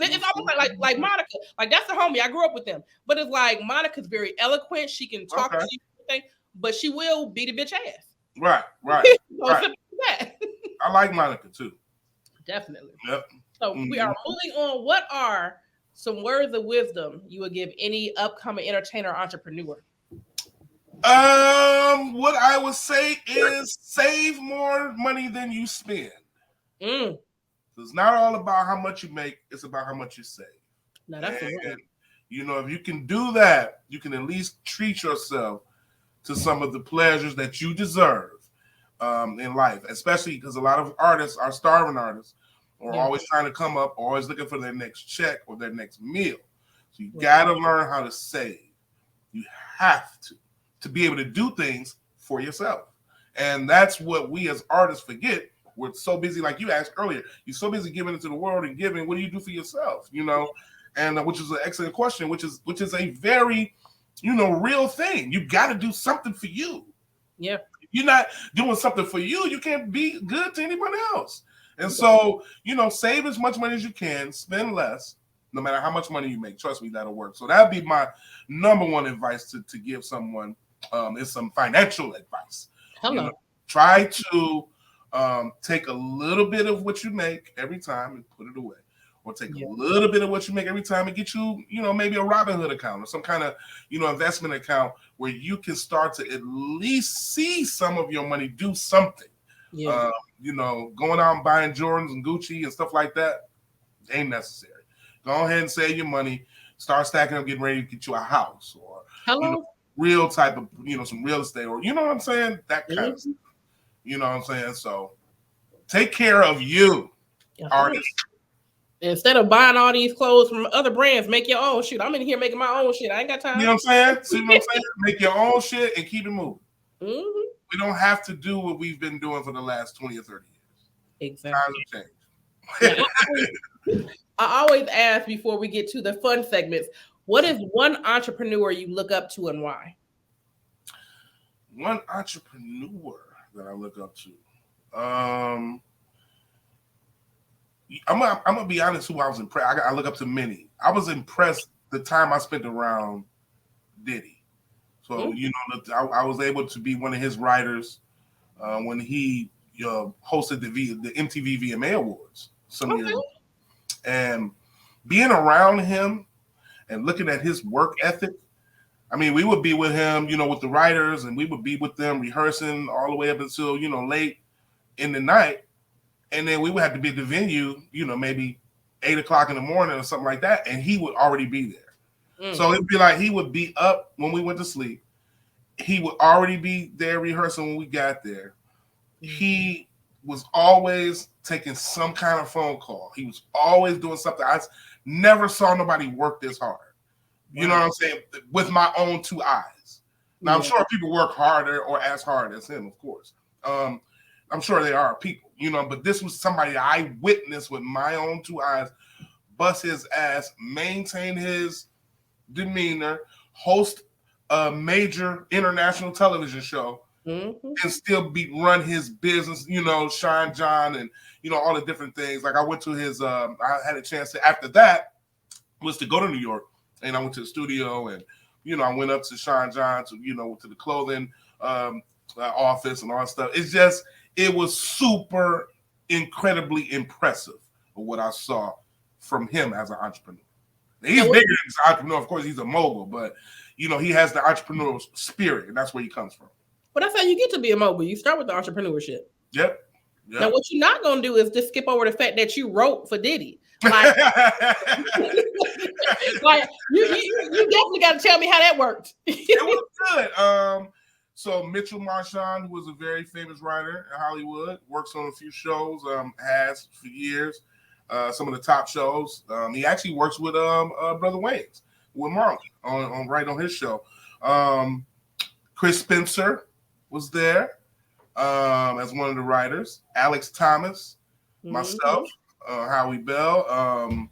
It's almost like Monica. Like that's the homie. I grew up with them. But it's like Monica's very eloquent. She can talk to you, but she will beat a bitch ass. Right. I like Monica too. Definitely. Yep. So we are moving on. What are some words of wisdom you would give any upcoming entertainer or entrepreneur? What I would say is save more money than you spend. It's not all about how much you make, it's about how much you save. No, that's if you can do that, you can at least treat yourself to some of the pleasures that you deserve in life, especially because a lot of artists are starving artists or always trying to come up, always looking for their next check or their next meal. So you got to learn how to save. You have to be able to do things for yourself. And that's what we as artists forget. We're so busy, like you asked earlier, you're so busy giving into the world and giving. What do you do for yourself? And which is an excellent question, which is a very, real thing. You got to do something for you. Yeah. If you're not doing something for you, you can't be good to anyone else. And so, save as much money as you can, spend less, no matter how much money you make. Trust me, that'll work. So that'd be my number one advice to give someone is some financial advice. Hello. Try to take a little bit of what you make every time and put it away, or take a little bit of what you make every time and get you, maybe a Robinhood account or some kind of, investment account where you can start to at least see some of your money do something. Yeah. Going out and buying Jordans and Gucci and stuff like that ain't necessary. Go ahead and save your money, start stacking up, getting ready to get you a house or real type of, some real estate or, you know what I'm saying? That kind of stuff. You know what I'm saying? So take care of you, artists. Instead of buying all these clothes from other brands, make your own shit. I'm in here making my own shit. I ain't got time. You know what I'm saying? See what I'm saying? Make your own shit and keep it moving. Mm-hmm. We don't have to do what we've been doing for the last 20 or 30 years. Exactly. Times have changed. I always ask before we get to the fun segments, what is one entrepreneur you look up to and why? One entrepreneur that I look up to. I'm gonna be honest. Who I was impressed. I look up to many. I was impressed the time I spent around Diddy. So I was able to be one of his writers when he hosted the MTV VMA Awards some years ago. And being around him and looking at his work ethic. I mean, we would be with him, with the writers, and we would be with them rehearsing all the way up until, late in the night. And then we would have to be at the venue, maybe 8 o'clock in the morning or something like that. And he would already be there. So it'd be like he would be up when we went to sleep. He would already be there rehearsing when we got there. He was always taking some kind of phone call. He was always doing something. never saw nobody work this hard. You know what I'm saying? With my own two eyes. Now, I'm sure people work harder or as hard as him, of course. I'm sure there are people, you know, but this was somebody I witnessed with my own two eyes, bust his ass, maintain his demeanor, host a major international television show, and still run his business, you know, Shine John and, you know, all the different things. Like I went to his, I had a chance to, after that, was to go to New York, and I went to the studio, and, you know, I went up to Shine John, to, you know, to the clothing office and all that stuff. It's just, it was super incredibly impressive of what I saw from him as an entrepreneur. He's bigger than an entrepreneur. Of course, he's a mogul, but, you know, he has the entrepreneurial spirit, and that's where he comes from. But that's how you get to be a mogul. You start with the entrepreneurship. Yep. Now, what you're not going to do is just skip over the fact that you wrote for Diddy. Like, like you definitely got to tell me how that worked. It was good. So Mitchell Marchand, who was a very famous writer in Hollywood, works on a few shows, has for years, some of the top shows. He actually works with Brother Wayne's, with Marlon, on his show. Chris Spencer was there as one of the writers. Alex Thomas, myself, Howie Bell.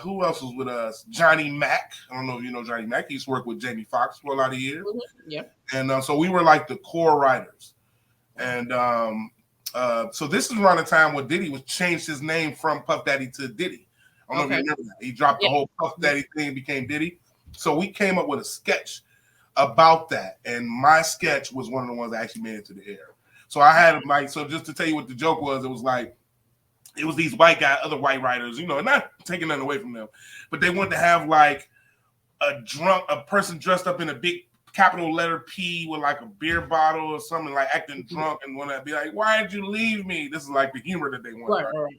Who else was with us? Johnny Mack. I don't know if you know Johnny Mack. He used to work with Jamie Foxx for a lot of years. Yeah. And so we were like the core writers. And so this is around the time when Diddy was changed his name from Puff Daddy to Diddy. I don't know if you remember that. He dropped the whole Puff Daddy thing and became Diddy. So we came up with a sketch about that. And my sketch was one of the ones that actually made it to the air. So I had so just to tell you what the joke was, it was like, it was these white guys, other white writers, you know, not taking nothing away from them, but they wanted to have like a person dressed up in a big capital letter P with like a beer bottle or something, like acting drunk, and want to be like, why did you leave me? This is like the humor that they wanted. Right?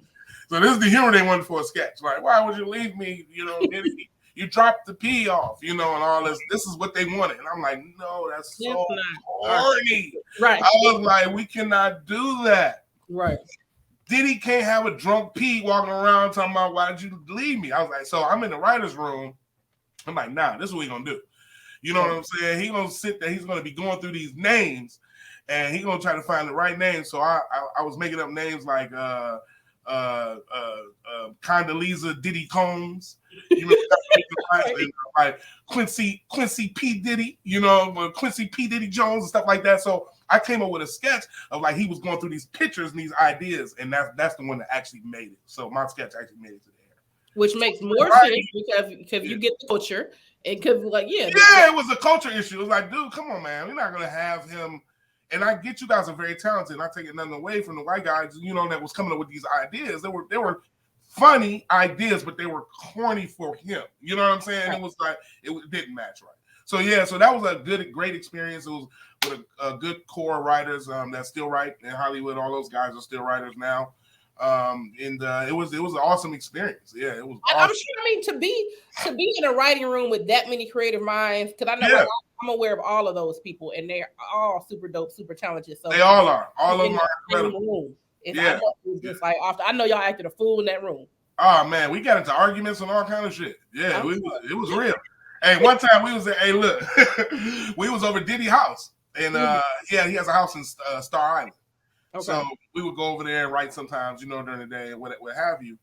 So this is the humor they wanted for a sketch. Like, why would you leave me? You know, you dropped the P off, you know, and all this. This is what they wanted. And I'm like, no, that's so corny. Right. I was like, we cannot do that. Right. Diddy can't have a drunk P walking around talking about, why did you leave me? I was like, so I'm in the writer's room. I'm like, nah, this is what we're going to do. You know what I'm saying? He's going to sit there. He's going to be going through these names, and he's going to try to find the right name. So I was making up names like Condoleezza Diddy Combs, you know, like Quincy P. Diddy, you know, Quincy P. Diddy Jones and stuff like that. So I came up with a sketch of like he was going through these pictures and these ideas, and that's the one that actually made it. So my sketch actually made it to the air, which makes more sense because you get the culture, and because like it was a culture issue. It was like, dude, come on, man, we're not gonna have him. And I get you guys are very talented. Not taking nothing away from the white guys, you know, that was coming up with these ideas. They were funny ideas, but they were corny for him. You know what I'm saying? Right. It was like it didn't match right. So so that was a great experience. It was with a good core of writers that still write in Hollywood. All those guys are still writers now. And it was an awesome experience. Yeah, it was. Awesome. I'm sure. I mean, to be in a writing room with that many creative minds, because I know I'm aware of all of those people, and they're all super dope, super talented. So they all are. All of them are incredible. I know y'all acted a fool in that room. Oh man, we got into arguments and all kind of shit. Yeah, it was real. Hey, one time we was at, look, we was over Diddy house, and he has a house in Star Island. Okay. So we would go over there and write sometimes, you know, during the day and what have you.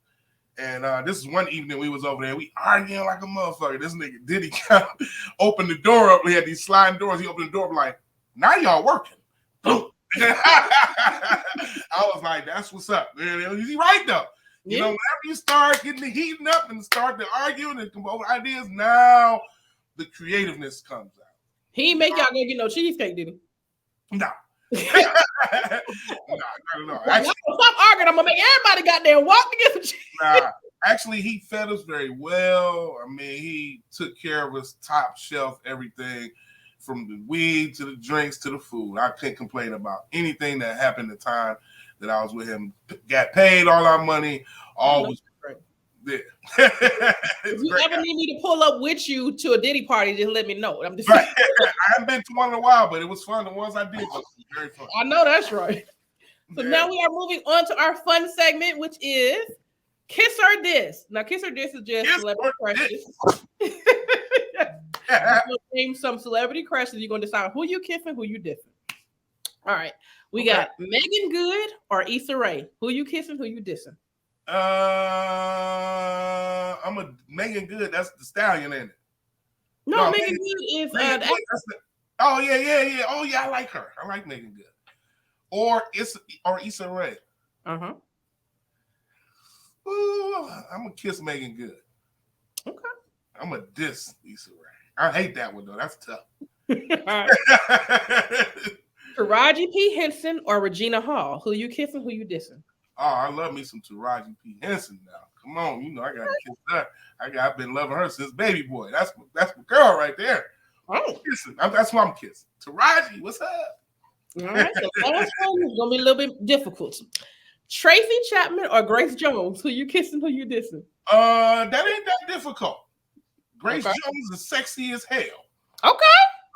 And this is one evening we was over there, we arguing like a motherfucker. This nigga Diddy opened the door up. We had these sliding doors. He opened the door, like, now y'all working. Boom. I was like, that's what's up, man. He's right though. You know, whenever you start getting the heating up and start to arguing and come over ideas, now the creativeness comes out. He ain't make y'all go get no cheesecake, did he? No. No. Actually, stop arguing. I'm gonna make everybody got there and walk to get some cheesecake. Nah, actually, he fed us very well. I mean, he took care of us top shelf, everything from the weed to the drinks to the food. I can't complain about anything that happened at the time that I was with him. Got paid all our money. All was great. If you ever need me to pull up with you to a Diddy party, just let me know. I'm just right. I haven't been to one in a while, but it was fun. The ones I did was very fun. I know that's right. So now we are moving on to our fun segment, which is Kiss or diss. Now, kiss or diss is just Kiss celebrity or crushes. Name some celebrity crushes. You're gonna decide who you kissing, who you dissing. All right. We got Megan Good or Issa Rae. Who you kissing, who you dissing? I'm a Megan Good. That's the stallion, ain't it? No, Megan Good is Megan Good, oh yeah. Oh yeah, I like her. I like Megan Good. Or Issa Rae. Uh-huh. Ooh, I'm gonna kiss Megan Good. Okay. I'm gonna diss Issa Rae. I hate that one though. That's tough. Taraji P. Henson or Regina Hall. Who you kissing? Who you dissing? Oh, I love me some Taraji P. Henson now. Come on, you know I gotta kiss her. I've been loving her since baby boy. That's my girl right there. Oh, that's who I'm kissing. Taraji, what's up? All right, so last one is gonna be a little bit difficult. Tracy Chapman or Grace Jones? Who you kissing? Who you dissing? That ain't that difficult. Grace Jones is sexy as hell. Okay.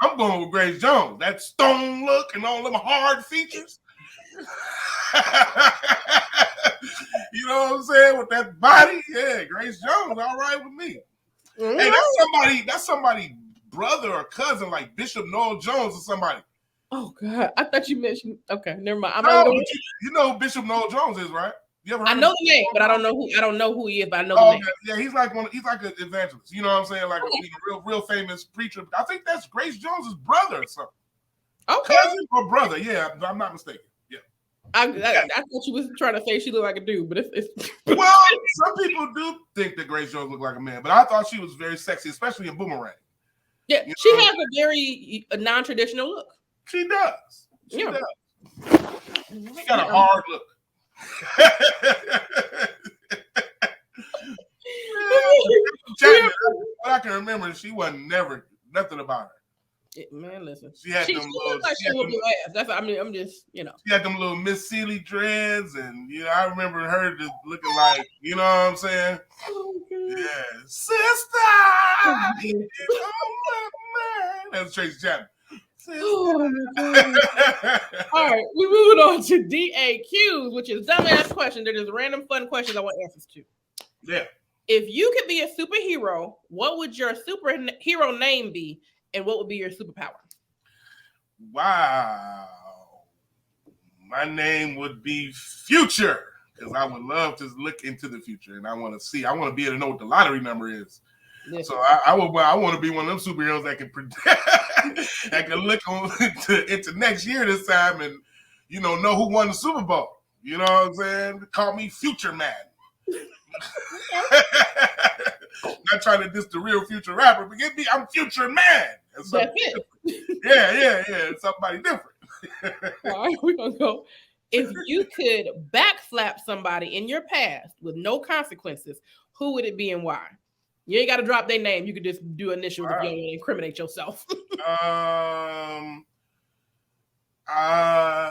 I'm going with Grace Jones. That stone look and all them hard features. You know what I'm saying? With that body, yeah, Grace Jones, all right with me. Mm-hmm. Hey, that's somebody brother or cousin, like Bishop Noel Jones or somebody. Oh God, I thought you mentioned. Okay, never mind. You know who Bishop Noel Jones is, right? You ever heard I know the name, but I don't know who he is. But I know the name. Yeah, he's like an evangelist. You know what I'm saying? Like a real famous preacher. I think that's Grace Jones's brother or something. Okay, cousin or brother? Yeah, I'm not mistaken. Yeah. I thought you was trying to say she looked like a dude, but it's well, some people do think that Grace Jones looked like a man, but I thought she was very sexy, especially in Boomerang. Yeah, she has a very non-traditional look. She does. She does. She got a hard look. What I can remember, she wasn't never nothing about her. Man, listen. She had them little. Like she would be ass. That's. I mean, I'm just, you know. She had them little Miss Seeley dreads, and I remember her just looking like, you know what I'm saying? Yeah, sister. That's Tracy Chapman. Oh, all right, we moving on to D.A.Qs, which is dumbass questions. They're just random fun questions I want answers to. Yeah. If you could be a superhero, what would your superhero name be, and what would be your superpower? Wow. My name would be Future, because I would love to look into the future, and I want to be able to know what the lottery number is. Yes. So I want to be one of them superheroes that can predict, that can look into next year this time and know who won the Super Bowl. You know what I'm saying? Call me Future Man. Not trying to diss the real Future rapper, but get me, I'm Future Man. That's it. Yeah. It's somebody different. All right, we're gonna go. If you could backslap somebody in your past with no consequences, who would it be and why? You ain't got to drop their name. You could just do initials if you don't incriminate yourself.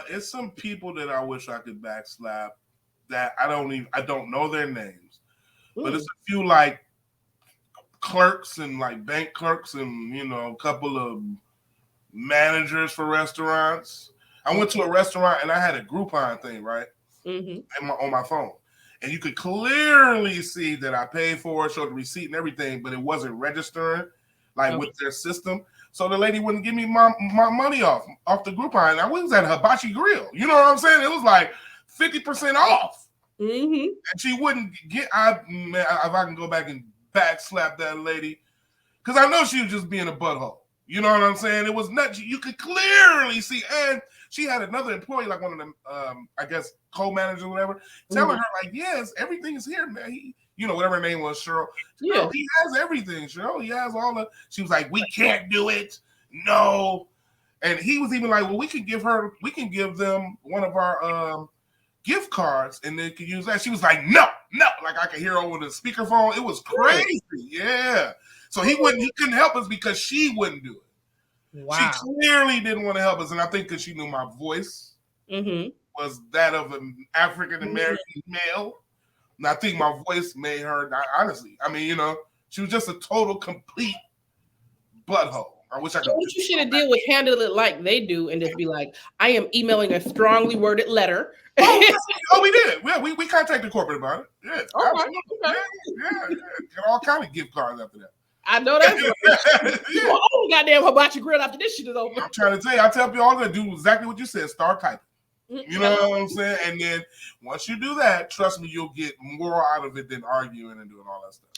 It's some people that I wish I could backslap that I don't know their names. But it's a few like clerks and like bank clerks and a couple of managers for restaurants. I went to a restaurant and I had a Groupon thing, right? Mm-hmm. On my phone. And you could clearly see that I paid for it, showed the receipt and everything, but it wasn't registering with their system. So the lady wouldn't give me my money off the Groupon. I was at Hibachi Grill. You know what I'm saying? It was like 50% off. Mm-hmm. And she wouldn't get, if I can go back and backslap that lady, because I know she was just being a butthole. You know what I'm saying? It was nuts. You could clearly see, and she had another employee, like one of them, I guess, co-managers or whatever, telling her, like, yes, everything is here, man. Whatever her name was, Cheryl. Yeah, he has everything, Cheryl. He has all the. She was like, we can't do it. No. And he was even like, well, we can give them one of our gift cards and they could use that. She was like, no. Like I could hear over the speakerphone. It was crazy. Yeah. So he couldn't help us because she wouldn't do it. Wow. She clearly didn't want to help us. And I think because she knew my voice was that of an African-American male. And I think my voice made her, honestly, she was just a total, complete butthole. I wish I could. So what you should have did was handle it like they do and just be like, I am emailing a strongly worded letter. We did. We contacted corporate about it. Yeah, absolutely. Okay. Yeah. Got all kind of gift cards after that. I know that's right. Yeah. Oh, goddamn hibachi grill after this shit is over. I'm trying to tell you, I tell people all to do exactly what you said. Start typing. You know what I'm saying? And then once you do that, trust me, you'll get more out of it than arguing and doing all that stuff.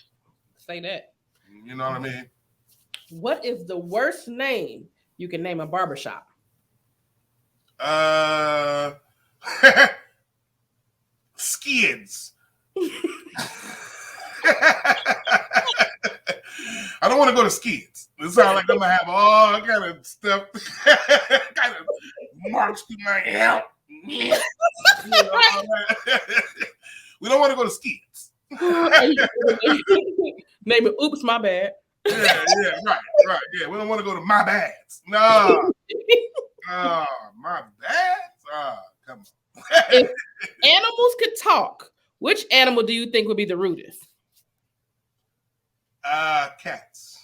Say that. You know what I mean? What is the worst name you can name a barbershop? Skids. I don't want to go to Skids. It sounds like I'm gonna have all kind of stuff, kind of marks through my hair. We don't want to go to Skids. Name it. Oops, my bad. Yeah, right. Yeah, we don't want to go to my bads. No. My bads. Come on. If animals could talk, which animal do you think would be the rudest? Cats.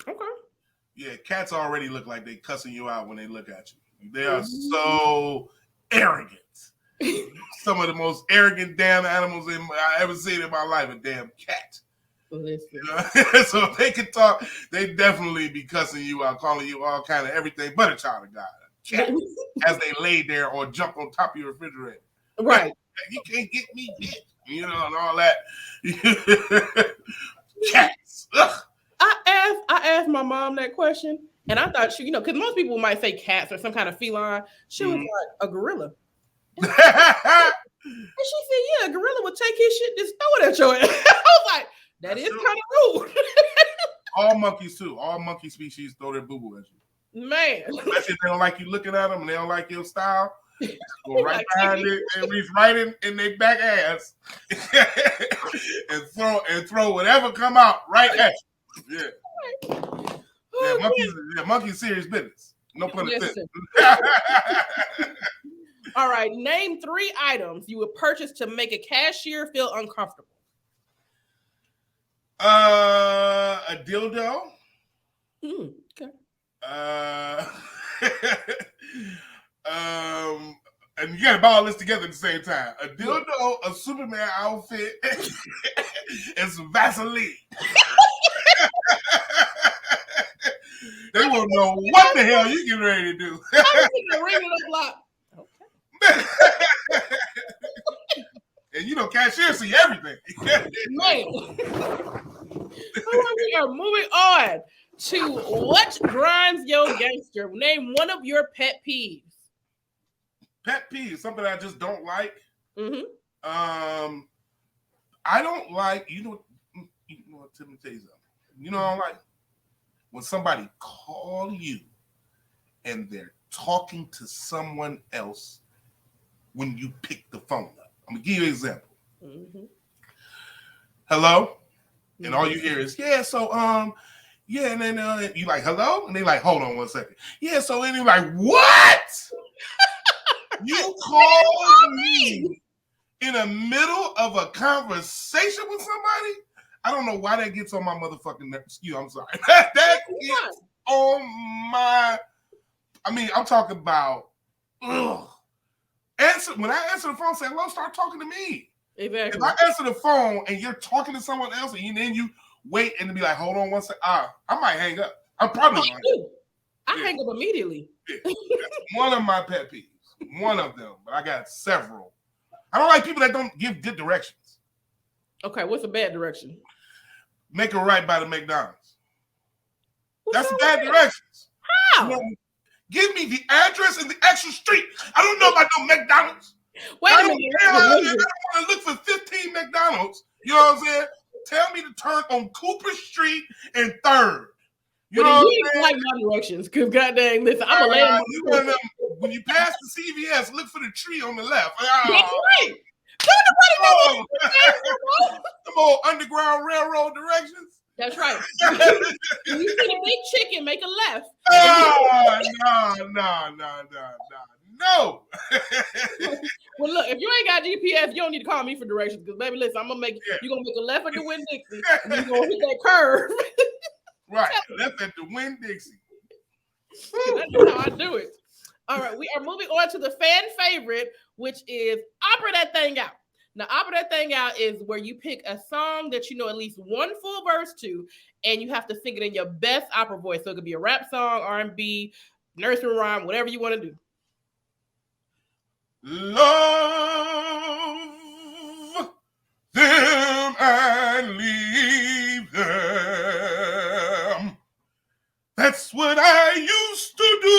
Okay. Yeah, cats already look like they cussing you out when they look at you. They are so arrogant. Some of the most arrogant damn animals I ever seen in my life. A damn cat. Listen. You know? So if they could talk, they definitely be cussing you out, calling you all kind of everything but a child of God. Cat, as they lay there or jump on top of your refrigerator. Right. You can't get me, bitch. You know, and all that. Cats. Ugh. I asked my mom that question, and I thought she, because most people might say cats or some kind of feline. She was like, a gorilla. And she said, yeah, a gorilla would take his shit, just throw it at your ass. I was like, that is kind of rude. All monkeys, too. All monkey species throw their boo-boo at you. Man. Especially if they don't like you looking at them and they don't like your style. Go right behind it and reach right in their back ass and throw whatever come out right at you. Yeah. Monkeys serious business. No pun intended. All right, name 3 items you would purchase to make a cashier feel uncomfortable. A dildo. Okay. And you gotta buy all this together at the same time. A dildo, a Superman outfit, and some Vaseline. They won't know what the hell you getting ready to do. I'm gonna ring it up like, And cashiers see everything. Man. All right, we are moving on to what grinds your gangster. Name one of your pet peeves. Pet peeves, something I just don't like. Mm-hmm. I don't like, let me tell you something. I don't like when somebody call you and they're talking to someone else when you pick the phone up. I'm gonna give you an example. Mm-hmm. Hello? And all you hear is, yeah, so yeah, and then you like, hello? And they like, hold on one second. Yeah, so and you're like, what? You called me in the middle of a conversation with somebody? I don't know why that gets on my motherfucking nerves. I'm sorry. That gets on my, I'm talking about, when I answer the phone, say, hello, start talking to me. Exactly. If I answer the phone and you're talking to someone else and then you wait and be like, hold on one second, I might hang up. I'm probably going to. I hang up immediately. Yeah. That's one of my pet peeves. One of them, but I got several. I don't like people that don't give good directions. Okay, what's a bad direction? Make a right by the McDonald's. That's bad directions. How? Give me the address and the extra street. I don't know about no McDonald's. Wait a minute. I don't want to look for 15 McDonald's. You know what I'm saying? Tell me to turn on Cooper Street and 3rd. You know what I'm saying? Like my directions, because goddamn, listen, I'm a land. When you pass the CVS, look for the tree on the left. That's right. Some old Underground Railroad directions. That's right. You see the big chicken, make a left. No. Well, look, if you ain't got GPS, you don't need to call me for directions. Because, baby, listen, you're going to make a left at the Winn-Dixie, and you're going to hit that curve. Right, left at the Winn-Dixie. That's how I do it. All right, we are moving on to the fan favorite, which is Opera That Thing Out. Now, Opera That Thing Out is where you pick a song that you know at least one full verse to, and you have to sing it in your best opera voice. So it could be a rap song, R&B, nursery rhyme, whatever you want to do. Love them and leave them. That's what I used to do.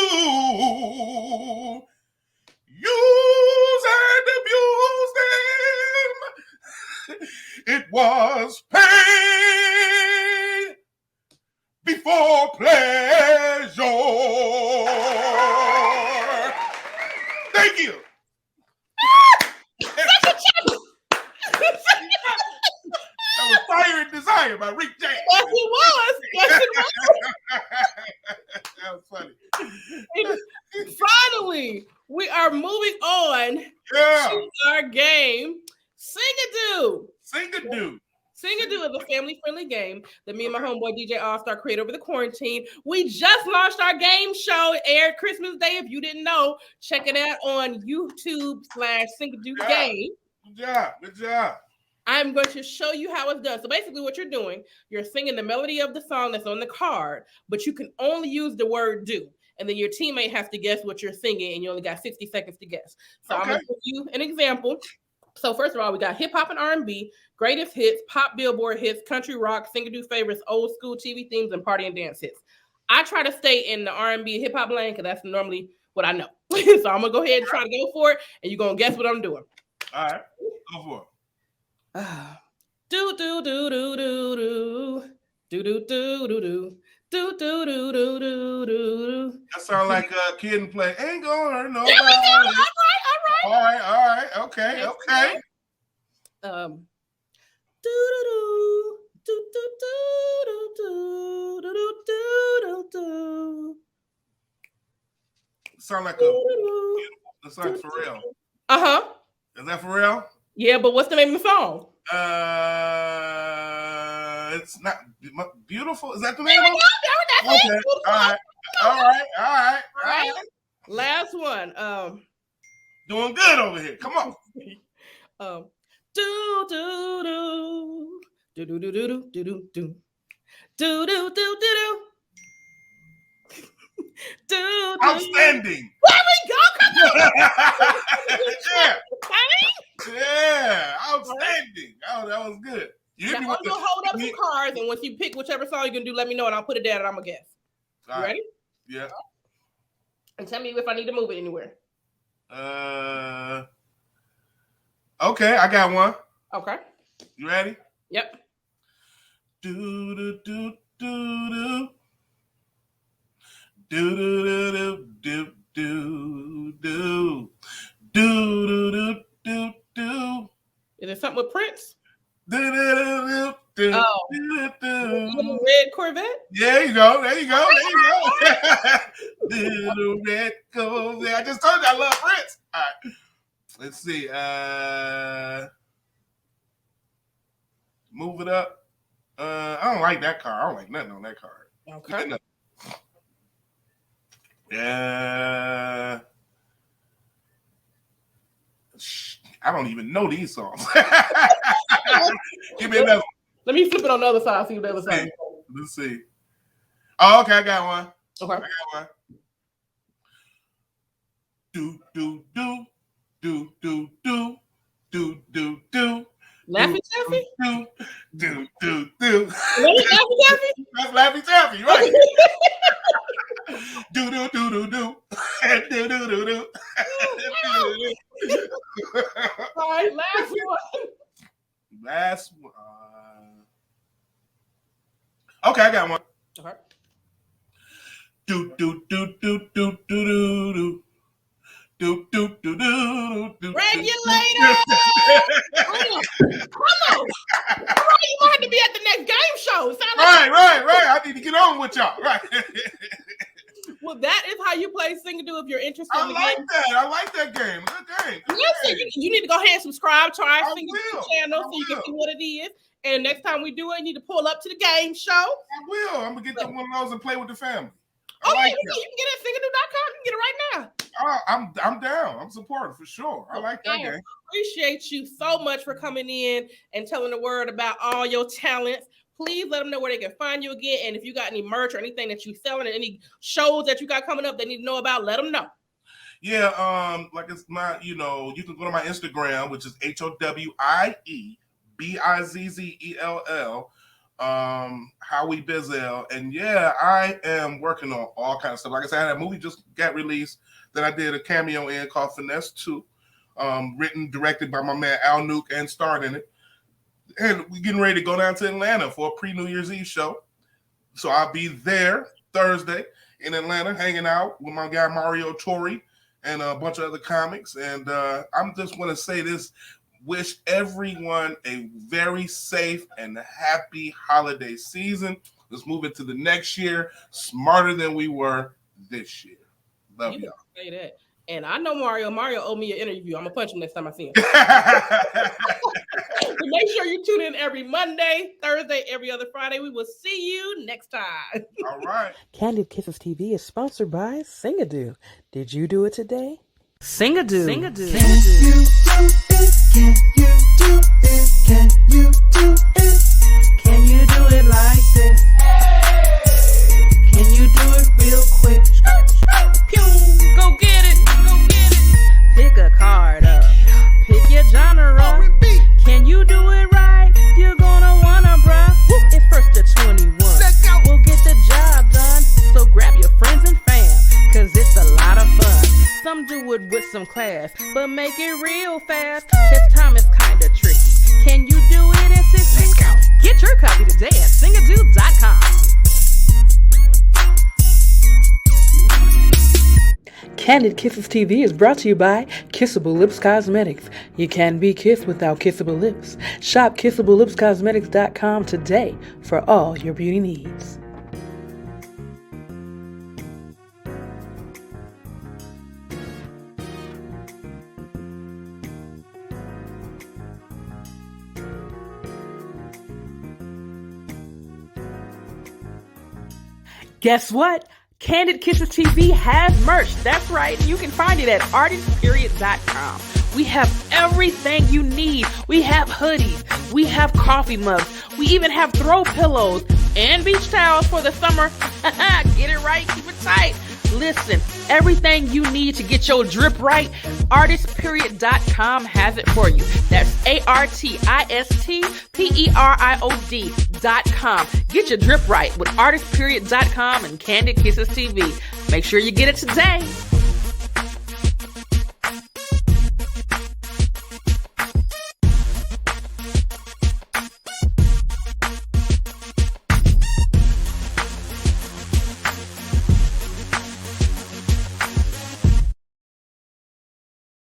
Use and abuse them. It was pain before pleasure. Thank you. That was Fire and Desire by Rick James. Yes, it was. Yes, it That was funny. was. Finally, we are moving on to our game, Singadoo. Singadoo. Singadoo is a family-friendly game that me and my homeboy DJ All-Star created over the quarantine. We just launched our game show. It aired Christmas Day. If you didn't know, check it out on YouTube/Singadoo Game. Good job. Good job. I'm going to show you how it's done. So basically what you're doing, you're singing the melody of the song that's on the card, but you can only use the word do. And then your teammate has to guess what you're singing, and you only got 60 seconds to guess. So I'm going to give you an example. So first of all, we got hip hop and R&B, greatest hits, pop Billboard hits, country rock, Singadoo favorites, old school TV themes, and party and dance hits. I try to stay in the R&B hip hop lane because that's normally what I know. So I'm going to go ahead and try to go for it, and you're going to guess what I'm doing. All right. Go for it. Do do do do do do do do do do do do do do do do do. That sounds like a kid and play. Ain't gonna hurt nobody. All right. Okay. Do do do do do do do do do. Sound like that sounds like Pharrell. Is that Pharrell? Yeah, but what's the name of the song? It's not beautiful. Is that the name of it? Okay. All right. Last one. Doing good over here. Come on. Do do do do do do do do do do do do do do. Outstanding. There we go. Come on. Yeah. Outstanding. Oh, that was good. Now, I'm gonna hold up some cards, and once you pick whichever song you're gonna do, let me know, and I'll put it down, and I'm gonna guess. You ready? Yeah. And tell me if I need to move it anywhere. Okay, I got one. Okay. You ready? Yep. Do do do do do. Do do do do do do do do do do. Is it something with Prince? Do do do do do do. Red Corvette? There you go. Little red Corvette. I just told you I love Prince. All right. Let's see. Move it up. I don't like that card. I don't like nothing on that card. Okay. Yeah. I don't even know these songs. Give me another one. Let me flip it on the other side. See what the other side. Let's see. Oh, okay. I got one. Okay. I got one. Do do do do do do do do do. Laffy Taffy? Do do do do. Laffy Taffy? That's Laffy Taffy, right? Do do do do do. Do do do do. All right, last one. Last one. Okay, I got one. Okay. Do do do do do do do do. Do do do do do. Regulator! Come on. All right, you might have to be at the next game show. Right. I need to get on with y'all. Right. Well, that is how you play Singadoo if you're interested in the game. I like that game. Good game. Listen, you need to go ahead and subscribe to our Singadoo channel so you can see what it is. And next time we do it, you need to pull up to the game show. I will. I'm going to get one of those and play with the family. Oh, yeah, you can get it at Singadoo.com. You can get it right now. I'm down. I'm supporting for sure. I like that game. Appreciate you so much for coming in and telling the word about all your talents. Please let them know where they can find you again. And if you got any merch or anything that you selling, or any shows that you got coming up they need to know about, let them know. Yeah, like it's my, you can go to my Instagram, which is HOWIEBIZZELL, Howie Bizzell. And yeah, I am working on all kinds of stuff. Like I said, I had a movie just got released that I did a cameo in called Finesse 2, written, directed by my man Al Nuke, and starred in it. And we're getting ready to go down to Atlanta for a pre-New Year's Eve show. So I'll be there Thursday in Atlanta, hanging out with my guy Mario Torre and a bunch of other comics. And I'm just want to say this, wish everyone a very safe and happy holiday season. Let's move into the next year, smarter than we were this year. Love y'all. Say that. And I know Mario. Mario owed me an interview. I'm going to punch him next time I see him. So make sure you tune in every Monday, Thursday, every other Friday. We will see you next time. All right. Candid Kisses TV is sponsored by Singadoo. Did you do it today? Singadoo. Singadoo. Can you do it? Can you do it? Can you do it? Can you do it like this? Can you do it real quick? Pew! Go get it! Go get it! Pick a card up. Pick your genre. Can you do it right? You're gonna wanna, bruh. It's first to 21. We'll get the job done. So grab your friends and fam, cause it's a lot of fun. Some do it with some class, but make it real fast. Cause time is kinda tricky. Can you do it in 60? Let's go. Get your copy today at Singadoo.com. Candid Kisses TV is brought to you by Kissable Lips Cosmetics. You can be kissed without kissable lips. Shop KissableLipsCosmetics.com today for all your beauty needs. Guess what? Candid Kisses TV has merch. That's right. You can find it at artistperiod.com. We have everything you need. We have hoodies. We have coffee mugs. We even have throw pillows and beach towels for the summer. Get it right. Keep it tight. Listen, everything you need to get your drip right, artistperiod.com has it for you. That's ARTISTPERIOD.com. Get your drip right with artistperiod.com and Candid Kisses TV. Make sure you get it today.